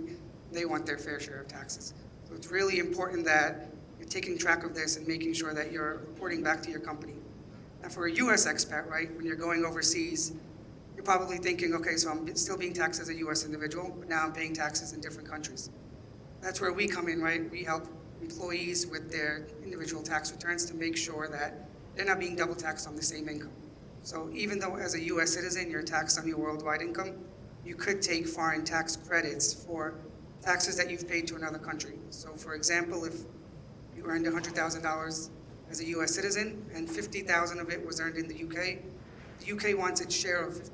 they want their fair share of taxes. So it's really important that you're taking track of this and making sure that you're reporting back to your company. Now for a US expat, right, when you're going overseas, you're probably thinking, okay, so I'm still being taxed as a US individual, but now I'm paying taxes in different countries. That's where we come in, right? We help employees with their individual tax returns to make sure that they're not being double taxed on the same income. So even though as a US citizen, you're taxed on your worldwide income, you could take foreign tax credits for taxes that you've paid to another country. So for example, if you earned $100,000 as a US citizen and $50,000 of it was earned in the UK wants its share of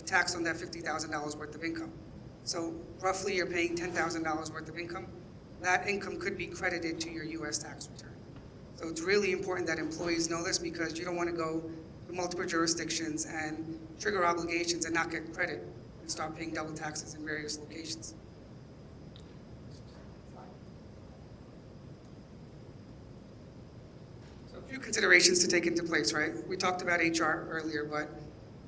tax on that $50,000 worth of income. So roughly you're paying $10,000 worth of income. That income could be credited to your US tax return. So it's really important that employees know this, because you don't want to go to multiple jurisdictions and trigger obligations and not get credit and start paying double taxes in various locations. So a few considerations to take into place, right? We talked about HR earlier, but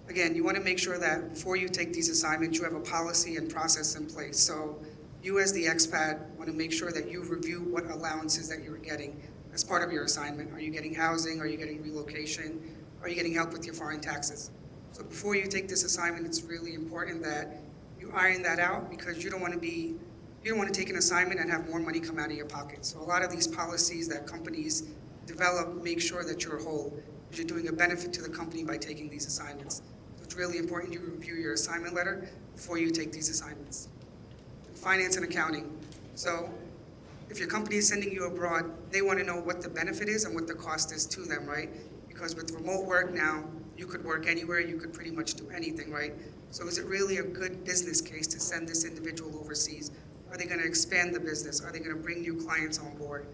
again, you want to make sure that before you take these assignments, you have a policy and process in place. So you as the expat want to make sure that you review what allowances that you're getting as part of your assignment. Are you getting housing? Are you getting relocation? Are you getting help with your foreign taxes? So before you take this assignment, it's really important that you iron that out, because you don't want to take an assignment and have more money come out of your pocket. So a lot of these policies that companies develop make sure that you're whole, that you're doing a benefit to the company by taking these assignments. So it's really important you review your assignment letter before you take these assignments. Finance and accounting. So if your company is sending you abroad, they want to know what the benefit is and what the cost is to them, right? Because with remote work now, you could work anywhere, you could pretty much do anything, right? So is it really a good business case to send this individual overseas? Are they going to expand the business? Are they going to bring new clients on board?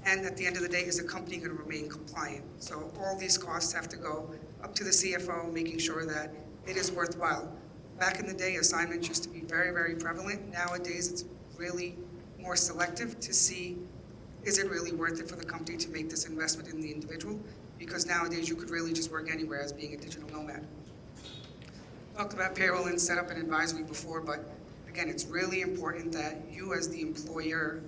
And at the end of the day, is the company going to remain compliant? So all these costs have to go up to the CFO, making sure that it is worthwhile. Back in the day, assignments used to be very, very prevalent. Nowadays, it's really more selective to see, is it really worth it for the company to make this investment in the individual? Because nowadays, you could really just work anywhere as being a digital nomad. Talked about payroll and setup and advisory before, but again, it's really important that you as the employer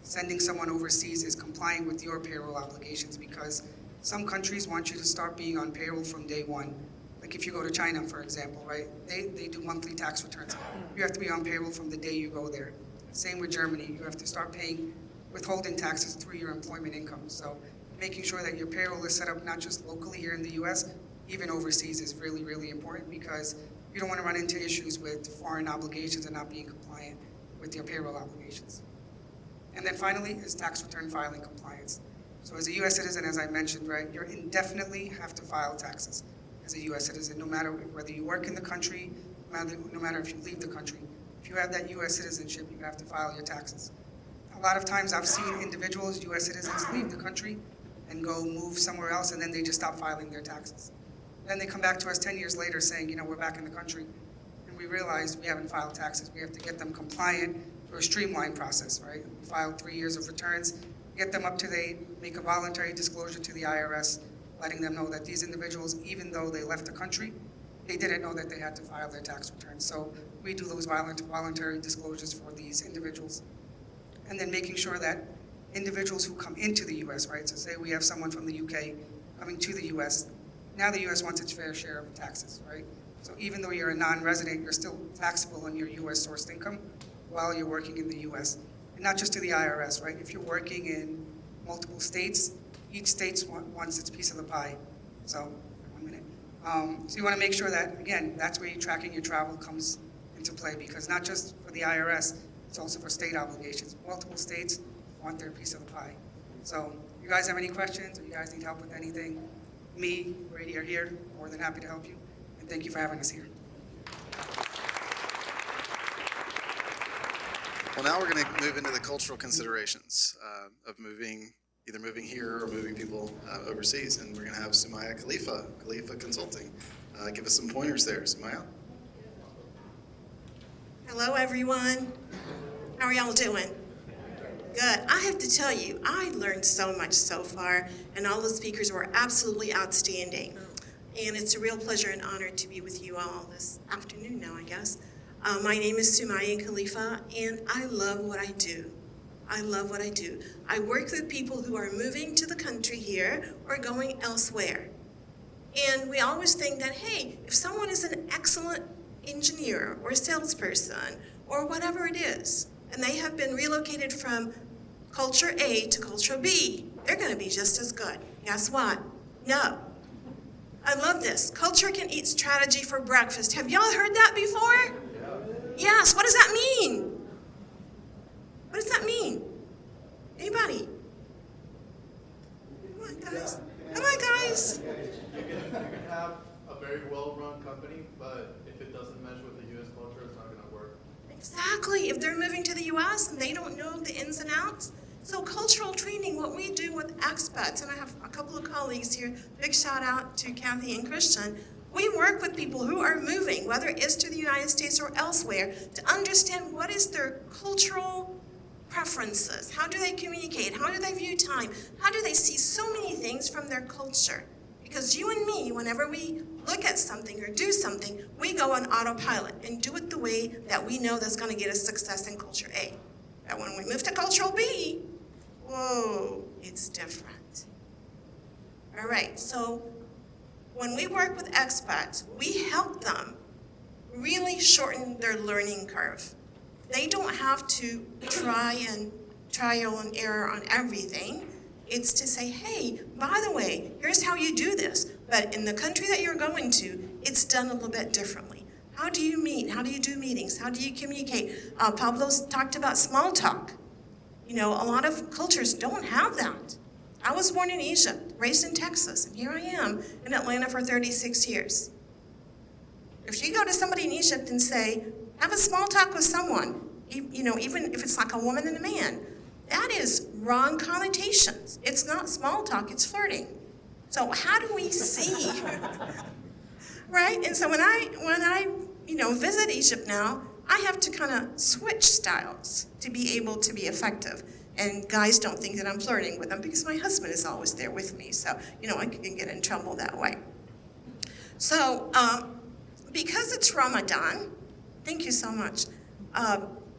sending someone overseas is complying with your payroll obligations, because some countries want you to start being on payroll from day one. Like if you go to China, for example, right? They do monthly tax returns. You have to be on payroll from the day you go there. Same with Germany. You have to start paying withholding taxes through your employment income. So making sure that your payroll is set up not just locally here in the US, even overseas is really, really important, because you don't want to run into issues with foreign obligations and not being compliant with your payroll obligations. And then finally is tax return filing compliance. So as a US citizen, as I mentioned, right, you indefinitely have to file taxes as a US citizen, no matter whether you work in the country, no matter if you leave the country. If you have that US citizenship, you have to file your taxes. A lot of times I've seen individuals, US citizens, leave the country and go move somewhere else, and then they just stop filing their taxes. Then they come back to us 10 years later saying, we're back in the country, and we realized we haven't filed taxes. We have to get them compliant through a streamlined process, right? We file 3 years of returns, get them up to date, make a voluntary disclosure to the IRS, letting them know that these individuals, even though they left the country, they didn't know that they had to file their tax returns. So we do those voluntary disclosures for these individuals. And then making sure that individuals who come into the US, right? So say we have someone from the UK coming to the US, now the US wants its fair share of taxes, right? So even though you're a non-resident, you're still taxable on your US sourced income while you're working in the US. And not just to the IRS, right? If you're working in multiple states, each state wants its piece of the pie. So, 1 minute. So you want to make sure that, again, that's where tracking your travel comes into play, because not just for the IRS, it's also for state obligations. Multiple states want their piece of the pie. So you guys have any questions, or you guys need help with anything, me, Brady are here, more than happy to help you. And thank you for having us here.
Well, now we're going to move into the cultural considerations of either moving here or moving people overseas. And we're going to have Soumaya Khalifa Consulting, give us some pointers there. Soumaya?
Hello, everyone. How are y'all doing? Good. I have to tell you, I learned so much so far, and all the speakers were absolutely outstanding. And it's a real pleasure and honor to be with you all this afternoon now, I guess. My name is Soumaya Khalifa, and I love what I do. I love what I do. I work with people who are moving to the country here or going elsewhere. And we always think that, hey, if someone is an excellent engineer or salesperson or whatever it is, and they have been relocated from culture A to culture B, they're going to be just as good. Guess what? No. I love this. Culture can eat strategy for breakfast. Have y'all heard that before? Yes. What does that mean? What does that mean? Anybody? Come on, guys. Come on, guys.
You can have a very well-run company, but if it doesn't mesh with the U.S. culture, it's not going to work.
Exactly. If they're moving to the U.S. and they don't know the ins and outs. So cultural training, what we do with expats, and I have a couple of colleagues here, big shout out to Kathy and Christian. We work with people who are moving, whether it's to the United States or elsewhere, to understand what is their cultural preferences. How do they communicate? How do they view time? How do they see so many things from their culture? Because you and me, whenever we look at something or do something, we go on autopilot and do it the way that we know that's going to get us success in culture A. But when we move to cultural B, whoa, it's different. All right, so when we work with expats, we help them really shorten their learning curve. They don't have to trial and error on everything. It's to say, hey, by the way, here's how you do this. But in the country that you're going to, it's done a little bit differently. How do you meet? How do you do meetings? How do you communicate? Pablo's talked about small talk. You know, a lot of cultures don't have that. I was born in Egypt, raised in Texas, and here I am in Atlanta for 36 years. If you go to somebody in Egypt and say, have a small talk with someone, you know, even if it's like a woman and a man, that is wrong connotations. It's not small talk, it's flirting. So how do we see, right? And so when I visit Egypt now, I have to kind of switch styles to be able to be effective. And guys don't think that I'm flirting with them because my husband is always there with me. So, you know, I can get in trouble that way. So, because it's Ramadan, thank you so much.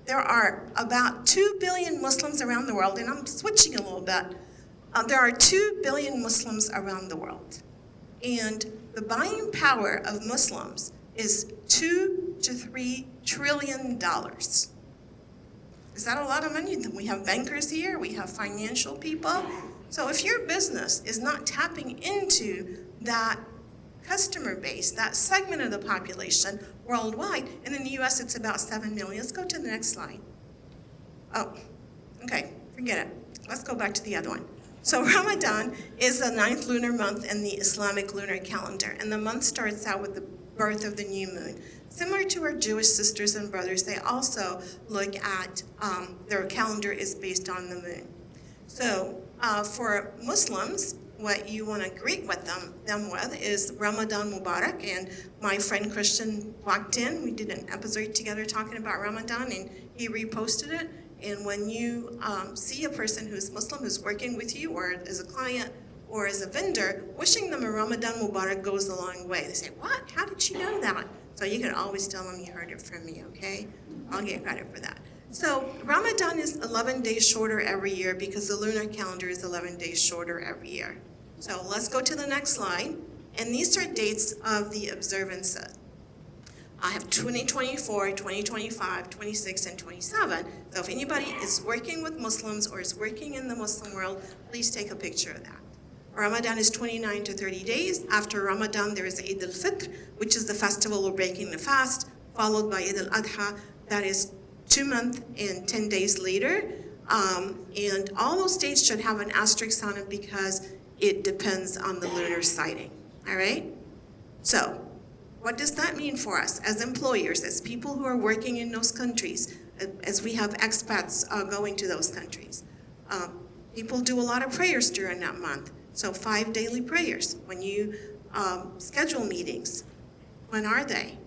There are about 2 billion Muslims around the world, and I'm switching a little bit. There are 2 billion Muslims around the world. And the buying power of Muslims is $2 to $3 trillion. Is that a lot of money? We have bankers here, we have financial people. So if your business is not tapping into that customer base, that segment of the population worldwide, and in the US it's about 7 million. Let's go to the next slide. Oh, okay, forget it. Let's go back to the other one. So Ramadan is the 9th lunar month in the Islamic lunar calendar, and the month starts out with the birth of the new moon. Similar to our Jewish sisters and brothers, they also look at, their calendar is based on the moon. So for Muslims, what you want to greet with them with is Ramadan Mubarak. And my friend Christian walked in. We did an episode together talking about Ramadan, and he reposted it. And when you see a person who's Muslim who's working with you, or as a client, or as a vendor, wishing them a Ramadan Mubarak goes a long way. They say, what? How did you know that? So you can always tell them you heard it from me, okay? I'll get credit for that. So Ramadan is 11 days shorter every year because the lunar calendar is 11 days shorter every year. So let's go to the next slide. And these are dates of the observances. I have 2024, 2025, 26, and 27. So if anybody is working with Muslims or is working in the Muslim world, please take a picture of that. Ramadan is 29 to 30 days. After Ramadan, there is Eid al-Fitr, which is the festival of breaking the fast, followed by Eid al-Adha, that is 2 months and 10 days later. And all those dates should have an asterisk on it because it depends on the lunar sighting, all right? So, what does that mean for us as employers, as people who are working in those countries, as we have expats going to those countries? People do a lot of prayers during that month. So 5 daily prayers. When you schedule meetings, when are they?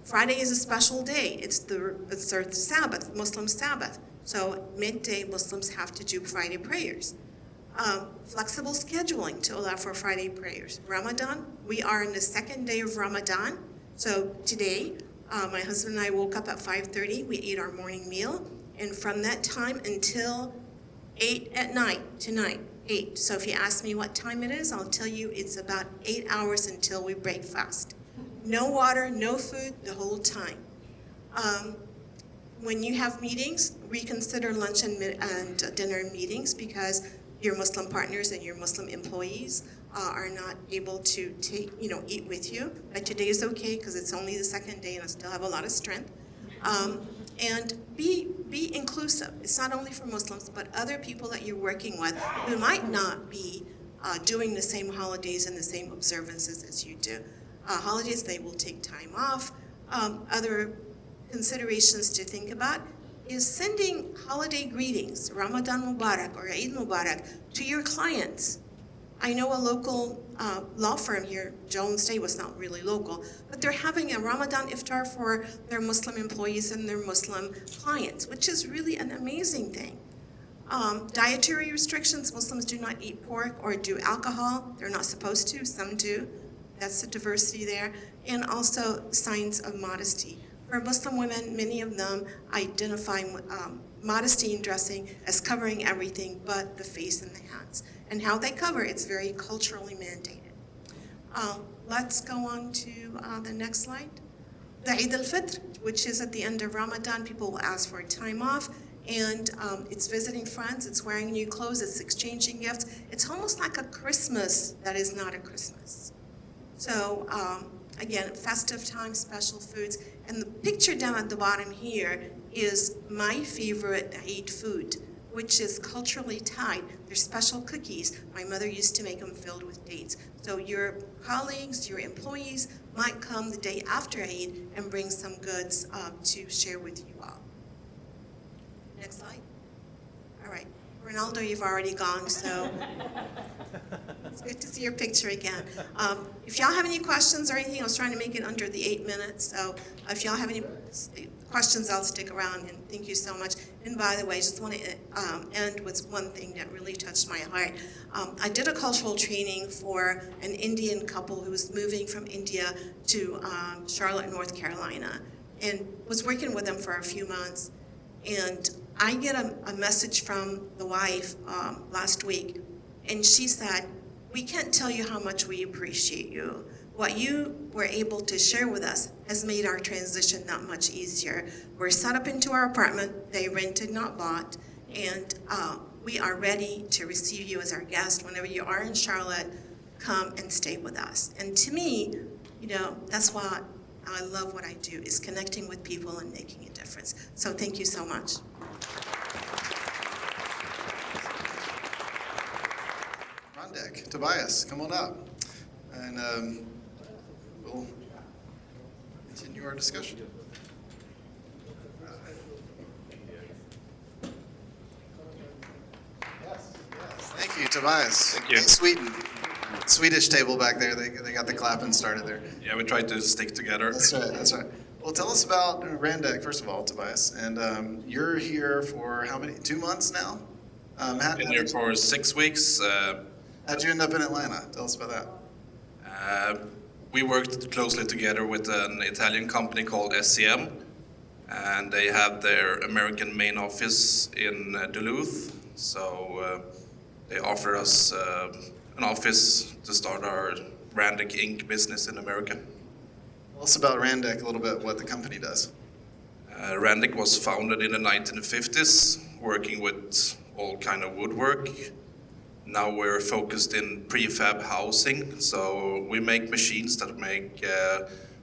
Friday is a special day. It's their Sabbath, Muslim Sabbath. So midday Muslims have to do Friday prayers. Flexible scheduling to allow for Friday prayers. Ramadan, we are in the 2nd day of Ramadan. So today, my husband and I woke up at 5:30. We ate our morning meal. And from that time until 8 at night, tonight, 8. So if you ask me what time it is, I'll tell you it's about 8 hours until we break fast. No water, no food the whole time. When you have meetings, reconsider lunch and dinner meetings because your Muslim partners and your Muslim employees are not able to eat with you. But today is okay because it's only the 2nd day and I still have a lot of strength. And be inclusive. It's not only for Muslims, but other people that you're working with who might not be doing the same holidays and the same observances as you do. Holidays, they will take time off. Other considerations to think about is sending holiday greetings, Ramadan Mubarak or Eid Mubarak, to your clients. I know a local law firm here, Jones Day was not really local, but they're having a Ramadan iftar for their Muslim employees and their Muslim clients, which is really an amazing thing. Dietary restrictions, Muslims do not eat pork or do alcohol. They're not supposed to, some do. That's the diversity there. And also signs of modesty. For Muslim women, many of them identify modesty in dressing as covering everything but the face and the hands. And how they cover, it's very culturally mandated. Let's go on to the next slide. The Eid al-Fitr, which is at the end of Ramadan, people will ask for a time off. And it's visiting friends, it's wearing new clothes, it's exchanging gifts. It's almost like a Christmas that is not a Christmas. So again, festive time, special foods. And the picture down at the bottom here is my favorite Eid food, which is culturally tied. They're special cookies. My mother used to make them filled with dates. So your colleagues, your employees might come the day after Eid and bring some goods to share with you all. Next slide. All right. Ronaldo, you've already gone, so it's good to see your picture again. If y'all have any questions or anything, I was trying to make it under the 8 minutes, so if y'all have any questions, I'll stick around, and thank you so much. And by the way, I just want to end with one thing that really touched my heart. I did a cultural training for an Indian couple who was moving from India to Charlotte, North Carolina, and was working with them for a few months. And I get a message from the wife last week, and she said, "We can't tell you how much we appreciate you. What you were able to share with us has made our transition that much easier. We're set up into our apartment, they rented, not bought, and we are ready to receive you as our guest. Whenever you are in Charlotte, come and stay with us." And to me, that's why I love what I do, is connecting with people and making a difference. So thank you so much.
Randek, Tobias, come on up. And we'll continue our discussion. Thank you, Tobias.
Thank you.
Hey, Swedish table back there. They got the clapping started there.
Yeah, we try to stick together.
That's right. That's right. Well, tell us about Randek, first of all, Tobias. And you're here for how many? 2 months now?
Been here for 6 weeks.
How'd you end up in Atlanta? Tell us about that.
We worked closely together with an Italian company called SCM, and they have their American main office in Duluth. So they offered us an office to start our Randek Inc. business in America.
Tell us about Randek a little bit, what the company does.
Randek was founded in the 1950s, working with all kind of woodwork. Now we're focused in prefab housing, so we make machines that make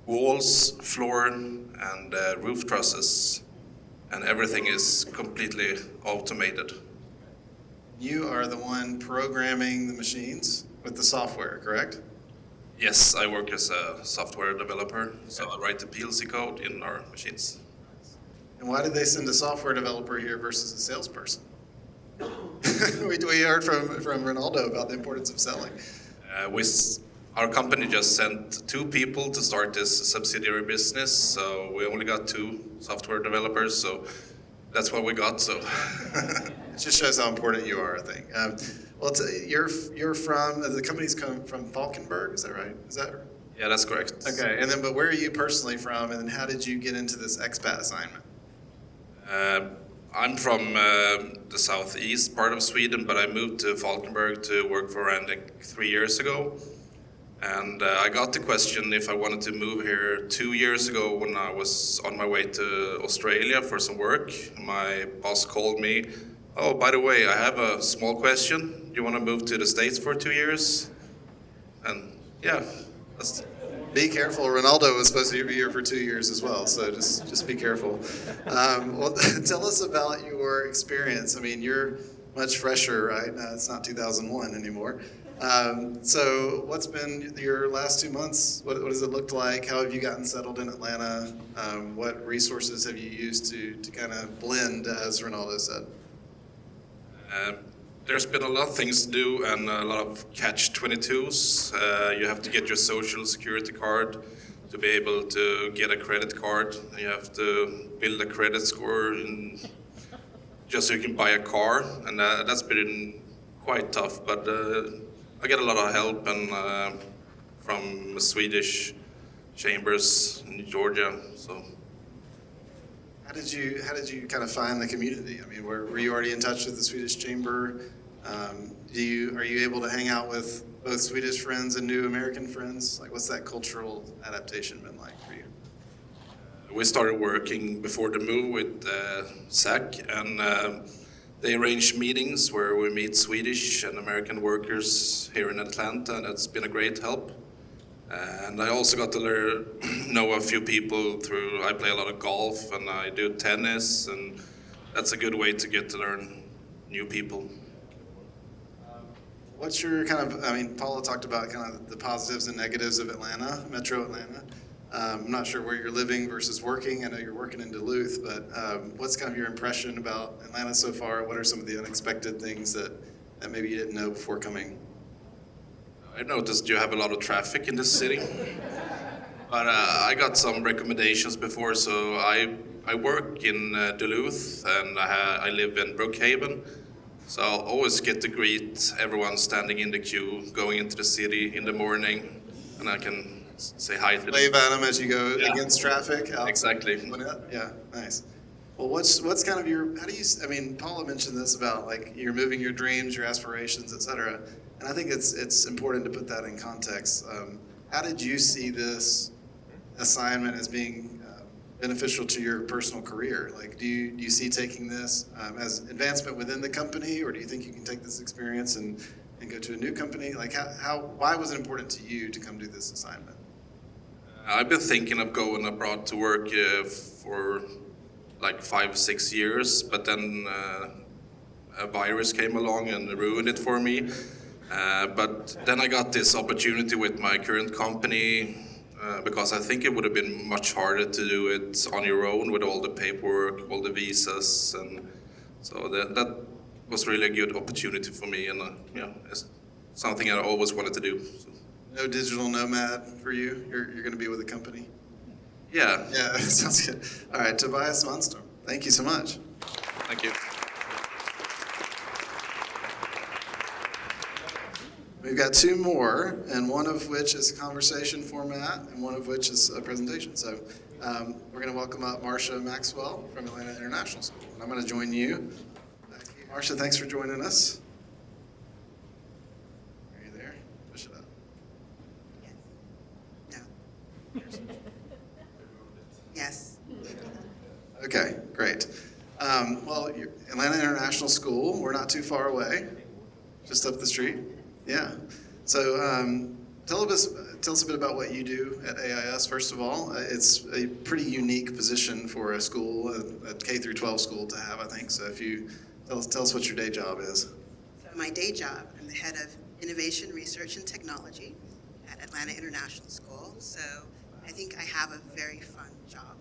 walls, floor, and roof trusses, and everything is completely automated.
You are the one programming the machines with the software, correct?
Yes, I work as a software developer, so I write the PLC code in our machines.
And why did they send a software developer here versus a salesperson? we heard from Ronaldo about the importance of selling.
Our company just sent 2 people to start this subsidiary business, so we only got 2 software developers, so that's what we got. So
it just shows how important you are, I think. Well, you're from the company's come from Falkenberg, is that right? Is that?
Yeah, that's correct.
Okay, and then but where are you personally from, and then how did you get into this expat assignment?
I'm from the southeast part of Sweden, but I moved to Falkenberg to work for Randek 3 years ago. And I got the question if I wanted to move here 2 years ago when I was on my way to Australia for some work. My boss called me, "Oh, by the way, I have a small question. Do you want to move to the States for 2 years?" And yeah, that's...
Be careful. Ronaldo was supposed to be here for 2 years as well, so just be careful. Well, tell us about your experience. I mean, you're much fresher, right? It's not 2001 anymore. So what's been your last 2 months? What does it look like? How have you gotten settled in Atlanta? What resources have you used to kind of blend, as Ronaldo said?
There's been a lot of things to do and a lot of catch-22s. You have to get your social security card to be able to get a credit card. You have to build a credit score. And just so you can buy a car, and that's been quite tough. But I get a lot of help and from Swedish chambers in Georgia. So
How did you kind of find the community? I mean, were you already in touch with the Swedish Chamber? Are you able to hang out with both Swedish friends and new American friends? Like, what's that cultural adaptation been like for you?
we started working before the move with SAC, and they arrange meetings where we meet Swedish and American workers here in Atlanta, and that's been a great help. And I also got to know a few people through, I play a lot of golf and I do tennis, and that's a good way to get to learn new people.
What's your kind of, I mean, Paula talked about kind of the positives and negatives of Atlanta, Metro Atlanta. I'm not sure where you're living versus working. I know you're working in Duluth, but what's kind of your impression about Atlanta so far? What are some of the unexpected things that maybe you didn't know before coming?
I noticed you have a lot of traffic in this city, but I got some recommendations before. So I work in Duluth and I live in Brookhaven. So I'll always get to greet everyone standing in the queue, going into the city in the morning, and I can say hi to them.
Wave at them as you go against traffic?
Exactly.
Yeah, nice. Well, what's kind of your, how do you, I mean, Paula mentioned this about like you're moving your dreams, your aspirations, et cetera. And I think it's important to put that in context. How did you see this assignment as being beneficial to your personal career? Like, do you see taking this as advancement within the company, or do you think you can take this experience and go to a new company? Like, why was it important to you to come do this assignment?
I've been thinking of going abroad to work for like 5-6 years, but then a virus came along and ruined it for me. But then I got this opportunity with my current company because I think it would have been much harder to do it on your own with all the paperwork, all the visas, and so that was really a good opportunity for me, and it's something I always wanted to do. So.
No digital nomad for you? You're going to be with a company?
Yeah.
Yeah, that sounds good. All right, Tobias Svanström, thank you so much.
Thank you.
We've got two more, and one of which is a conversation format, and one of which is a presentation. So we're going to welcome up Marsha and Maxwell from Atlanta International School. And I'm going to join you. Marsha, thanks for joining us. Are you there? Push it up.
No. Yes.
Okay, great. Well, Atlanta International School, we're not too far away, just up the street. Yeah. So tell us a bit about what you do at AIS, first of all. It's a pretty unique position for a school, a K through 12 school to have, I think. So if you tell us what your day job is.
So my day job, I'm the head of Innovation, Research, and Technology at Atlanta International School. So I think I have a very fun job.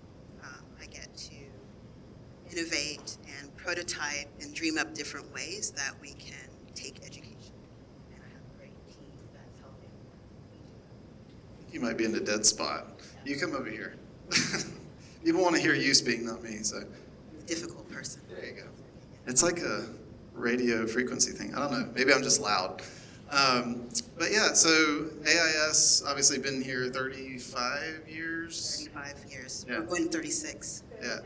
I get to innovate and prototype and dream up different ways that we can take education. And I have a great team that's helping.
You might be in a dead spot. You come over here. People want to hear you speak, not me. So
Difficult person.
there you go. It's like a radio frequency thing. I don't know. Maybe I'm just loud. But yeah, so AIS obviously been here 35 years.
35 years.
Yeah.
We're going to 36.
Yeah.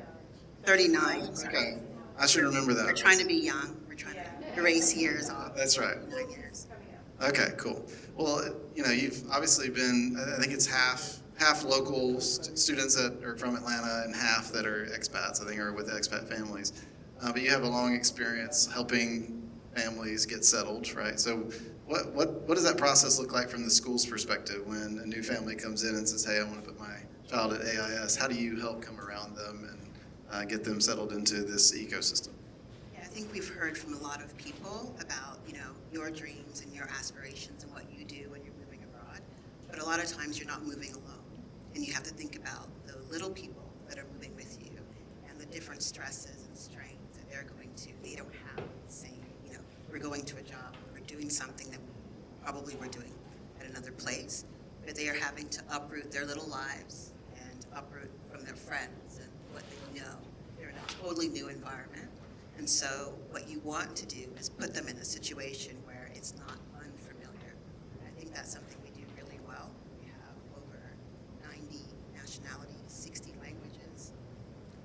39. Sorry.
Okay. I should remember that.
We're trying to be young. We're trying to erase years off.
That's right.
9 years.
Okay, cool. Well, you've obviously been, I think it's half local students that are from Atlanta and half that are expats, I think, or with expat families. But you have a long experience helping families get settled, right? So what does that process look like from the school's perspective when a new family comes in and says, hey, I want to put my child at AIS? How do you help come around them and get them settled into this ecosystem?
Yeah, I think we've heard from a lot of people about, your dreams and your aspirations and what you do when you're moving abroad. But a lot of times you're not moving alone. And you have to think about the little people that are moving with you and the different stresses and strains that they don't have the same, we're going to a job, we're doing something that we probably were doing at another place, but they are having to uproot their little lives and uproot from their friends and what they know. They're in a totally new environment. And so what you want to do is put them in a situation where it's not unfamiliar. And I think that's something we do really well. We have over 90 nationalities, 60 languages.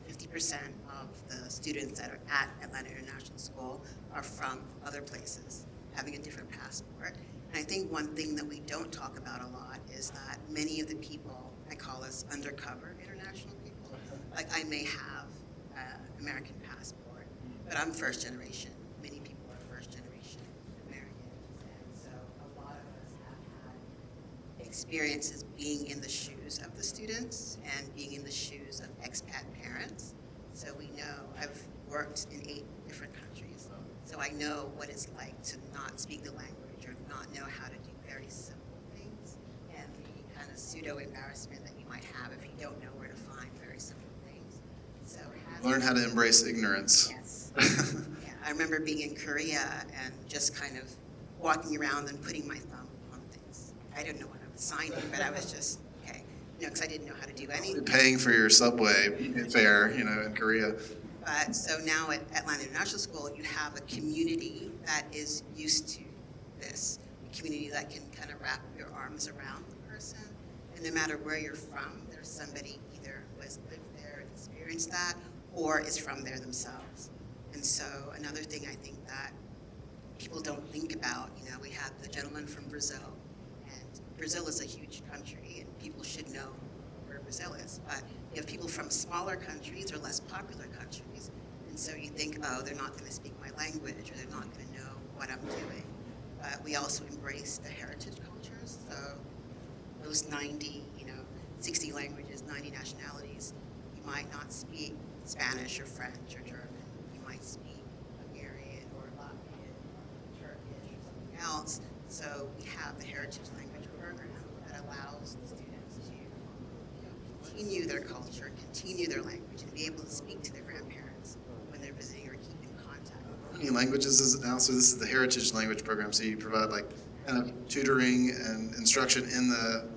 50% of the students that are at Atlanta International School are from other places, having a different passport. And I think one thing that we don't talk about a lot is that many of the people, I call us undercover international people. Like I may have an American passport, but I'm first generation. Many people are first generation Americans. And so a lot of us have had experiences being in the shoes of the students and being in the shoes of expat parents. So we know, I've worked in 8 different countries, so I know what it's like to not speak the language or not know how to do very simple things, and the kind of pseudo-embarrassment that you might have if you don't know where to find very simple things. So
Learn how to embrace ignorance.
Yes. Yeah, I remember being in Korea and just kind of walking around and putting my thumb on things. I didn't know what I was signing, but I was just, okay, because I didn't know how to do anything.
Paying for your subway fare, in Korea.
But so now at Atlanta International School, you have a community that is used to this, a community that can kind of wrap your arms around the person. And no matter where you're from, there's somebody either who has lived there and experienced that or is from there themselves. And so another thing I think that people don't think about, we have the gentleman from Brazil, and Brazil is a huge country and people should know where Brazil is. But you have people from smaller countries or less popular countries. And so you think, oh, they're not going to speak my language or they're not going to know what I'm doing. But we also embrace the heritage cultures. So those 90, 60 languages, 90 nationalities, you might not speak Spanish or French or German. You might speak Hungarian or Latvian or Turkish or something else. So we have the heritage language program that allows the students to continue their culture, continue their language, and be able to speak to their grandparents when they're visiting or keep in contact.
How many languages is it now? So this is the heritage language program. So you provide kind of tutoring and instruction in the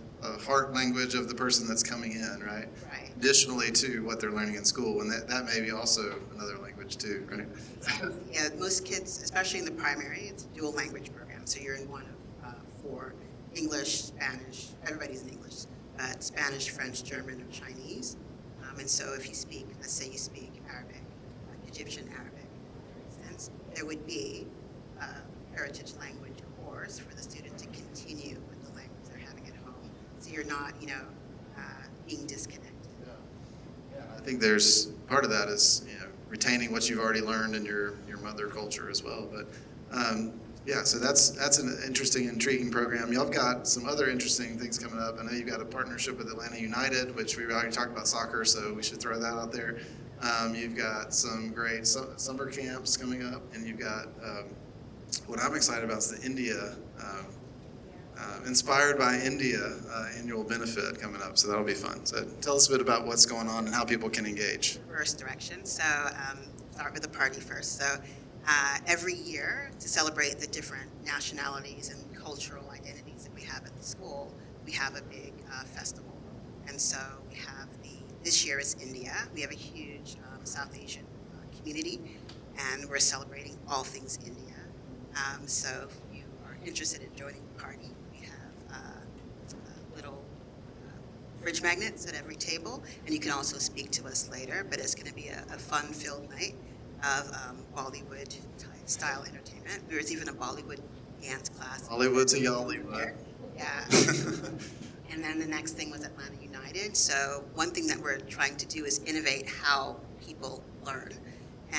heart language of the person that's coming in, right?
Right.
Additionally to what they're learning in school, and that may be also another language too, right?
Yeah, most kids, especially in the primary, it's a dual language program. So you're in one of 4, English, Spanish, everybody's in English, but Spanish, French, German, or Chinese. And so if you speak, let's say you speak Arabic, Egyptian Arabic, for instance, there would be a heritage language course for the student to continue with the language they're having at home. So you're not, being disconnected.
I think there's part of that is retaining what you've already learned in your mother culture as well. But so that's an interesting, intriguing program. Y'all have got some other interesting things coming up. I know you've got a partnership with Atlanta United, which we already talked about soccer, so we should throw that out there. You've got some great summer camps coming up, and you've got what I'm excited about is the India. Inspired by India annual benefit coming up, so that'll be fun. So tell us a bit about what's going on and how people can engage.
Reverse direction. So start with the party first. So every year, to celebrate the different nationalities and cultural identities that we have at the school, we have a big festival. And so we have this year is India. We have a huge South Asian community, and we're celebrating all things India. So if you are interested in joining the party, little fridge magnets at every table, and you can also speak to us later, but it's going to be a fun-filled night of Bollywood-style entertainment. There's even a Bollywood dance class.
Hollywood to Yollywood.
Yeah. And then the next thing was Atlanta United. So one thing that we're trying to do is innovate how people learn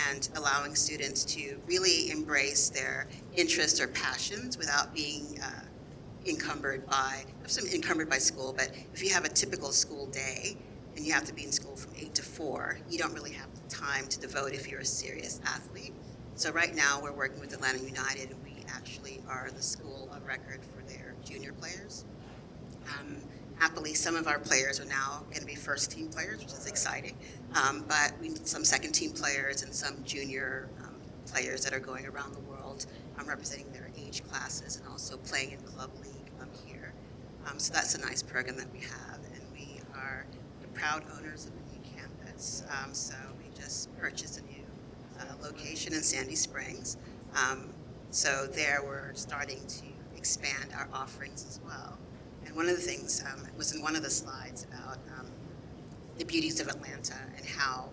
and allowing students to really embrace their interests or passions without being encumbered by school. But if you have a typical school day and you have to be in school from 8 to 4, you don't really have the time to devote if you're a serious athlete. So right now we're working with Atlanta United, and we actually are the school of record for their junior players. Happily, some of our players are now going to be first-team players, which is exciting. But we need some second-team players and some junior players that are going around the world representing their age classes and also playing in club league here. So that's a nice program that we have. And we are the proud owners of a new campus. So we just purchased a new location in Sandy Springs. So there we're starting to expand our offerings as well. And one of the things was in one of the slides about the beauties of Atlanta and how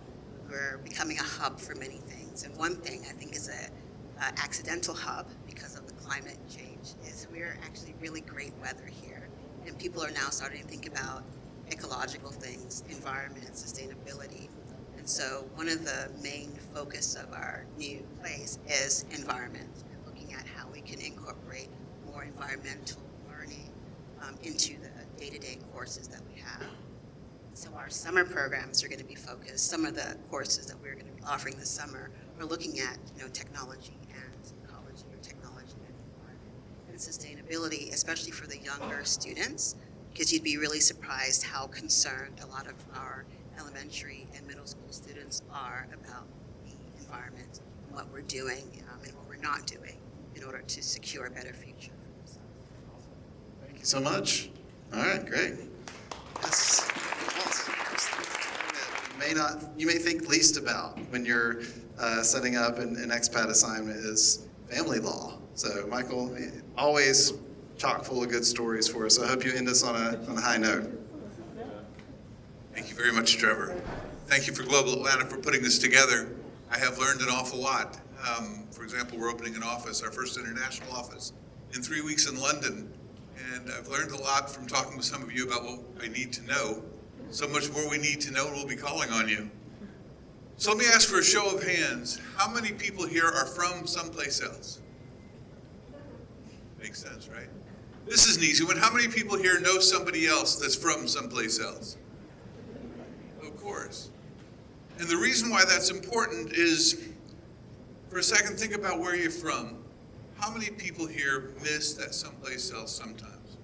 we're becoming a hub for many things. And one thing I think is a accidental hub because of the climate change is we're actually really great weather here. And people are now starting to think about ecological things, environment, sustainability. And so one of the main focus of our new place is environment, and looking at how we can incorporate more environmental learning into the day-to-day courses that we have. So our summer programs are going to be focused. Some of the courses that we're going to be offering this summer are looking at, technology and ecology, or technology and environment and sustainability, especially for the younger students, because you'd be really surprised how concerned a lot of our elementary and middle school students are about the environment and what we're doing and what we're not doing in order to secure a better future for themselves.
Thank you so much. All right, great. Yes. You may think least about when you're setting up an expat assignment is family law. So Michael, always chock full of good stories for us. So I hope you end us on a high note.
Thank you very much, Trevor. Thank you for Global Atlanta for putting this together. I have learned an awful lot. For example, we're opening an office, our first international office, in 3 weeks in London. And I've learned a lot from talking with some of you about what I need to know. So much more we need to know, and we'll be calling on you. So let me ask for a show of hands. How many people here are from someplace else? Makes sense, right? This is an easy one. How many people here know somebody else that's from someplace else? Of course. And the reason why that's important is, for a second, think about where you're from. How many people here miss that someplace else sometimes?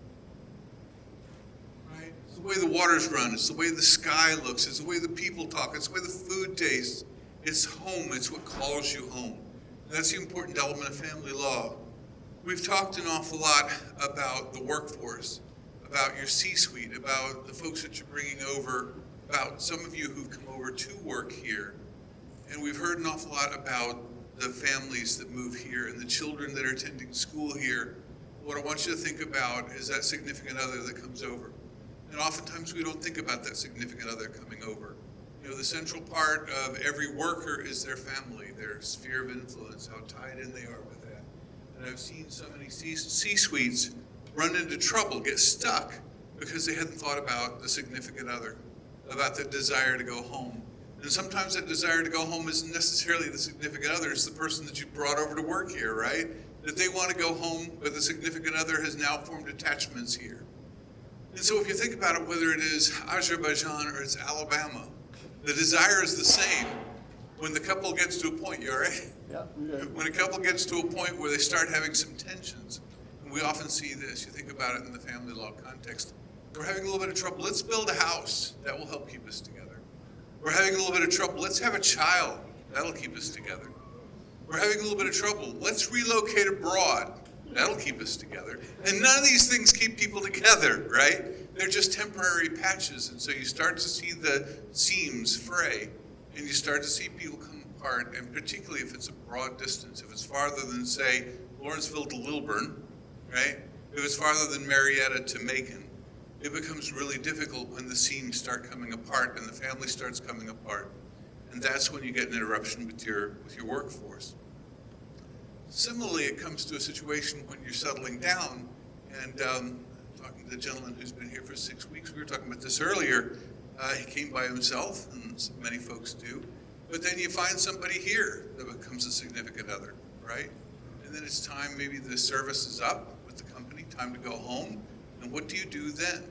Right? It's the way the waters run. It's the way the sky looks. It's the way the people talk. It's the way the food tastes. It's home. It's what calls you home. And that's the important element of family law. We've talked an awful lot about the workforce, about your C-suite, about the folks that you're bringing over, about some of you who've come over to work here. And we've heard an awful lot about the families that move here and the children that are attending school here. What I want you to think about is that significant other that comes over. And oftentimes we don't think about that significant other coming over. The central part of every worker is their family, their sphere of influence, how tied in they are with that. And I've seen so many C-suites run into trouble, get stuck, because they hadn't thought about the significant other, about the desire to go home. And sometimes that desire to go home isn't necessarily the significant other, it's the person that you brought over to work here, right? That they want to go home, but the significant other has now formed attachments here. And so if you think about it, whether it is Azerbaijan or it's Alabama, the desire is the same. When the couple gets to a point, you all right?
Yeah.
When a couple gets to a point where they start having some tensions, and we often see this, you think about it in the family law context, we're having a little bit of trouble, let's build a house, that will help keep us together. We're having a little bit of trouble, let's have a child, that'll keep us together. We're having a little bit of trouble, let's relocate abroad, that'll keep us together. And none of these things keep people together, right? They're just temporary patches, and so you start to see the seams fray, and you start to see people come apart, and particularly if it's a broad distance, if it's farther than, say, Lawrenceville to Lilburn, right? If it's farther than Marietta to Macon, it becomes really difficult when the seams start coming apart and the family starts coming apart. And that's when you get an interruption with your workforce. Similarly, it comes to a situation when you're settling down, and talking to the gentleman who's been here for 6 weeks, we were talking about this earlier. He came by himself, and many folks do. But then you find somebody here that becomes a significant other, right? And then it's time, maybe the service is up with the company, time to go home. And what do you do then,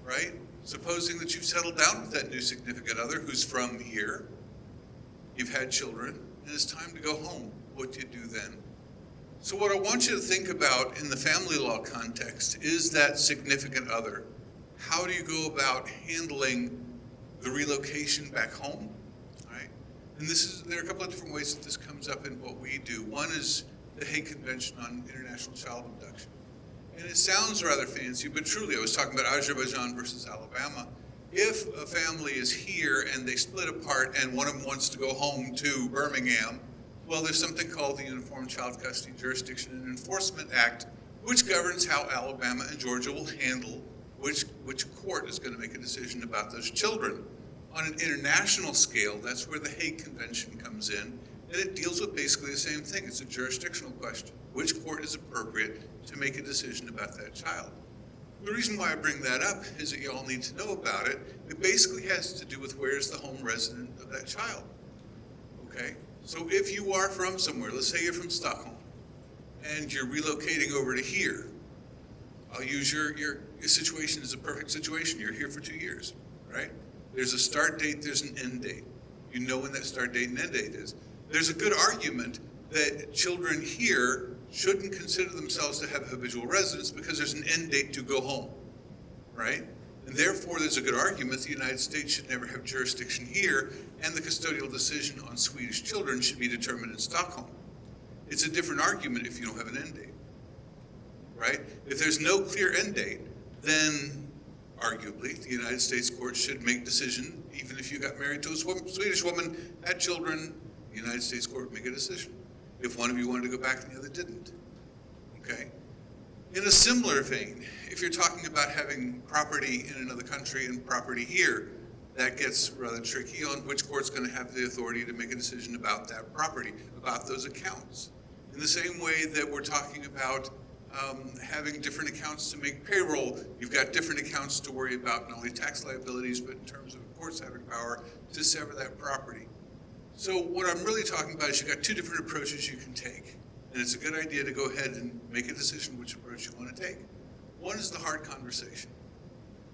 right? Supposing that you've settled down with that new significant other who's from here, you've had children, and it's time to go home. What do you do then? So what I want you to think about in the family law context is that significant other. How do you go about handling the relocation back home, right? And there are a couple of different ways that this comes up in what we do. One is the Hague Convention on International Child Abduction. And it sounds rather fancy, but truly, I was talking about Azerbaijan versus Alabama. If a family is here and they split apart and one of them wants to go home to Birmingham, well, there's something called the Uniform Child Custody Jurisdiction and Enforcement Act, which governs how Alabama and Georgia will handle which court is going to make a decision about those children. On an international scale, that's where the Hague Convention comes in, and it deals with basically the same thing. It's a jurisdictional question. Which court is appropriate to make a decision about that child? The reason why I bring that up is that you all need to know about it. It basically has to do with where is the home resident of that child, okay? So if you are from somewhere, let's say you're from Stockholm, and you're relocating over to here, I'll use your situation as a perfect situation. You're here for 2 years, right? There's a start date, there's an end date. You know when that start date and end date is. There's a good argument that children here shouldn't consider themselves to have habitual residence because there's an end date to go home, right? And therefore, there's a good argument the United States should never have jurisdiction here, and the custodial decision on Swedish children should be determined in Stockholm. It's a different argument if you don't have an end date, right? If there's no clear end date, then arguably the United States court should make decision, even if you got married to a Swedish woman, had children, the United States court would make a decision. If one of you wanted to go back and the other didn't, okay? In a similar vein, if you're talking about having property in another country and property here, that gets rather tricky on which court's going to have the authority to make a decision about that property, about those accounts. In the same way that we're talking about having different accounts to make payroll, you've got different accounts to worry about, not only tax liabilities, but in terms of courts having power to sever that property. So what I'm really talking about is you've got two different approaches you can take. And it's a good idea to go ahead and make a decision which approach you want to take. One is the hard conversation.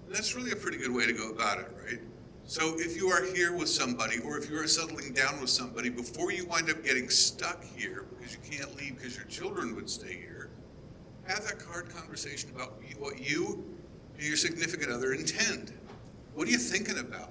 And that's really a pretty good way to go about it, right? So if you are here with somebody, or if you are settling down with somebody, before you wind up getting stuck here because you can't leave because your children would stay here, have that hard conversation about what you and your significant other intend. What are you thinking about?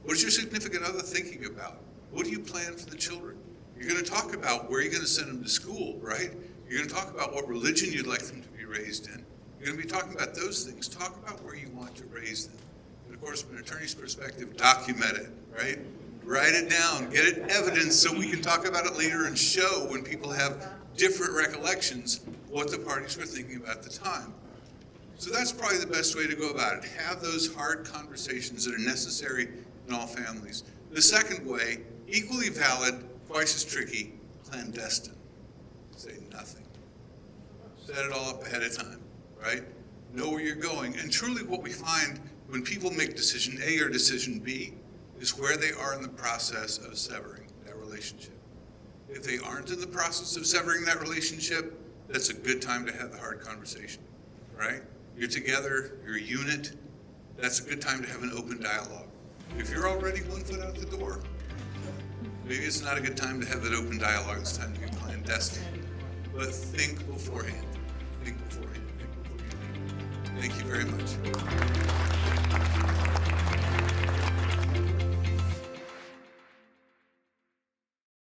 What is your significant other thinking about? What do you plan for the children? You're going to talk about where you're going to send them to school, right? You're going to talk about what religion you'd like them to be raised in. You're going to be talking about those things. Talk about where you want to raise them. And of course, from an attorney's perspective, document it, right? Write it down, get it evidence so we can talk about it later and show when people have different recollections what the parties were thinking about at the time. So that's probably the best way to go about it. Have those hard conversations that are necessary in all families. The second way, equally valid, twice as tricky, clandestine. Say nothing. Set it all up ahead of time, right? Know where you're going. And truly what we find when people make decision A or decision B is where they are in the process of severing that relationship. If they aren't in the process of severing that relationship, that's a good time to have the hard conversation, right? You're together, you're a unit, that's a good time to have an open dialogue. If you're already 1 foot out the door, maybe it's not a good time to have that open dialogue, it's time to get clandestine. But think beforehand, think beforehand, think beforehand. Thank you very much.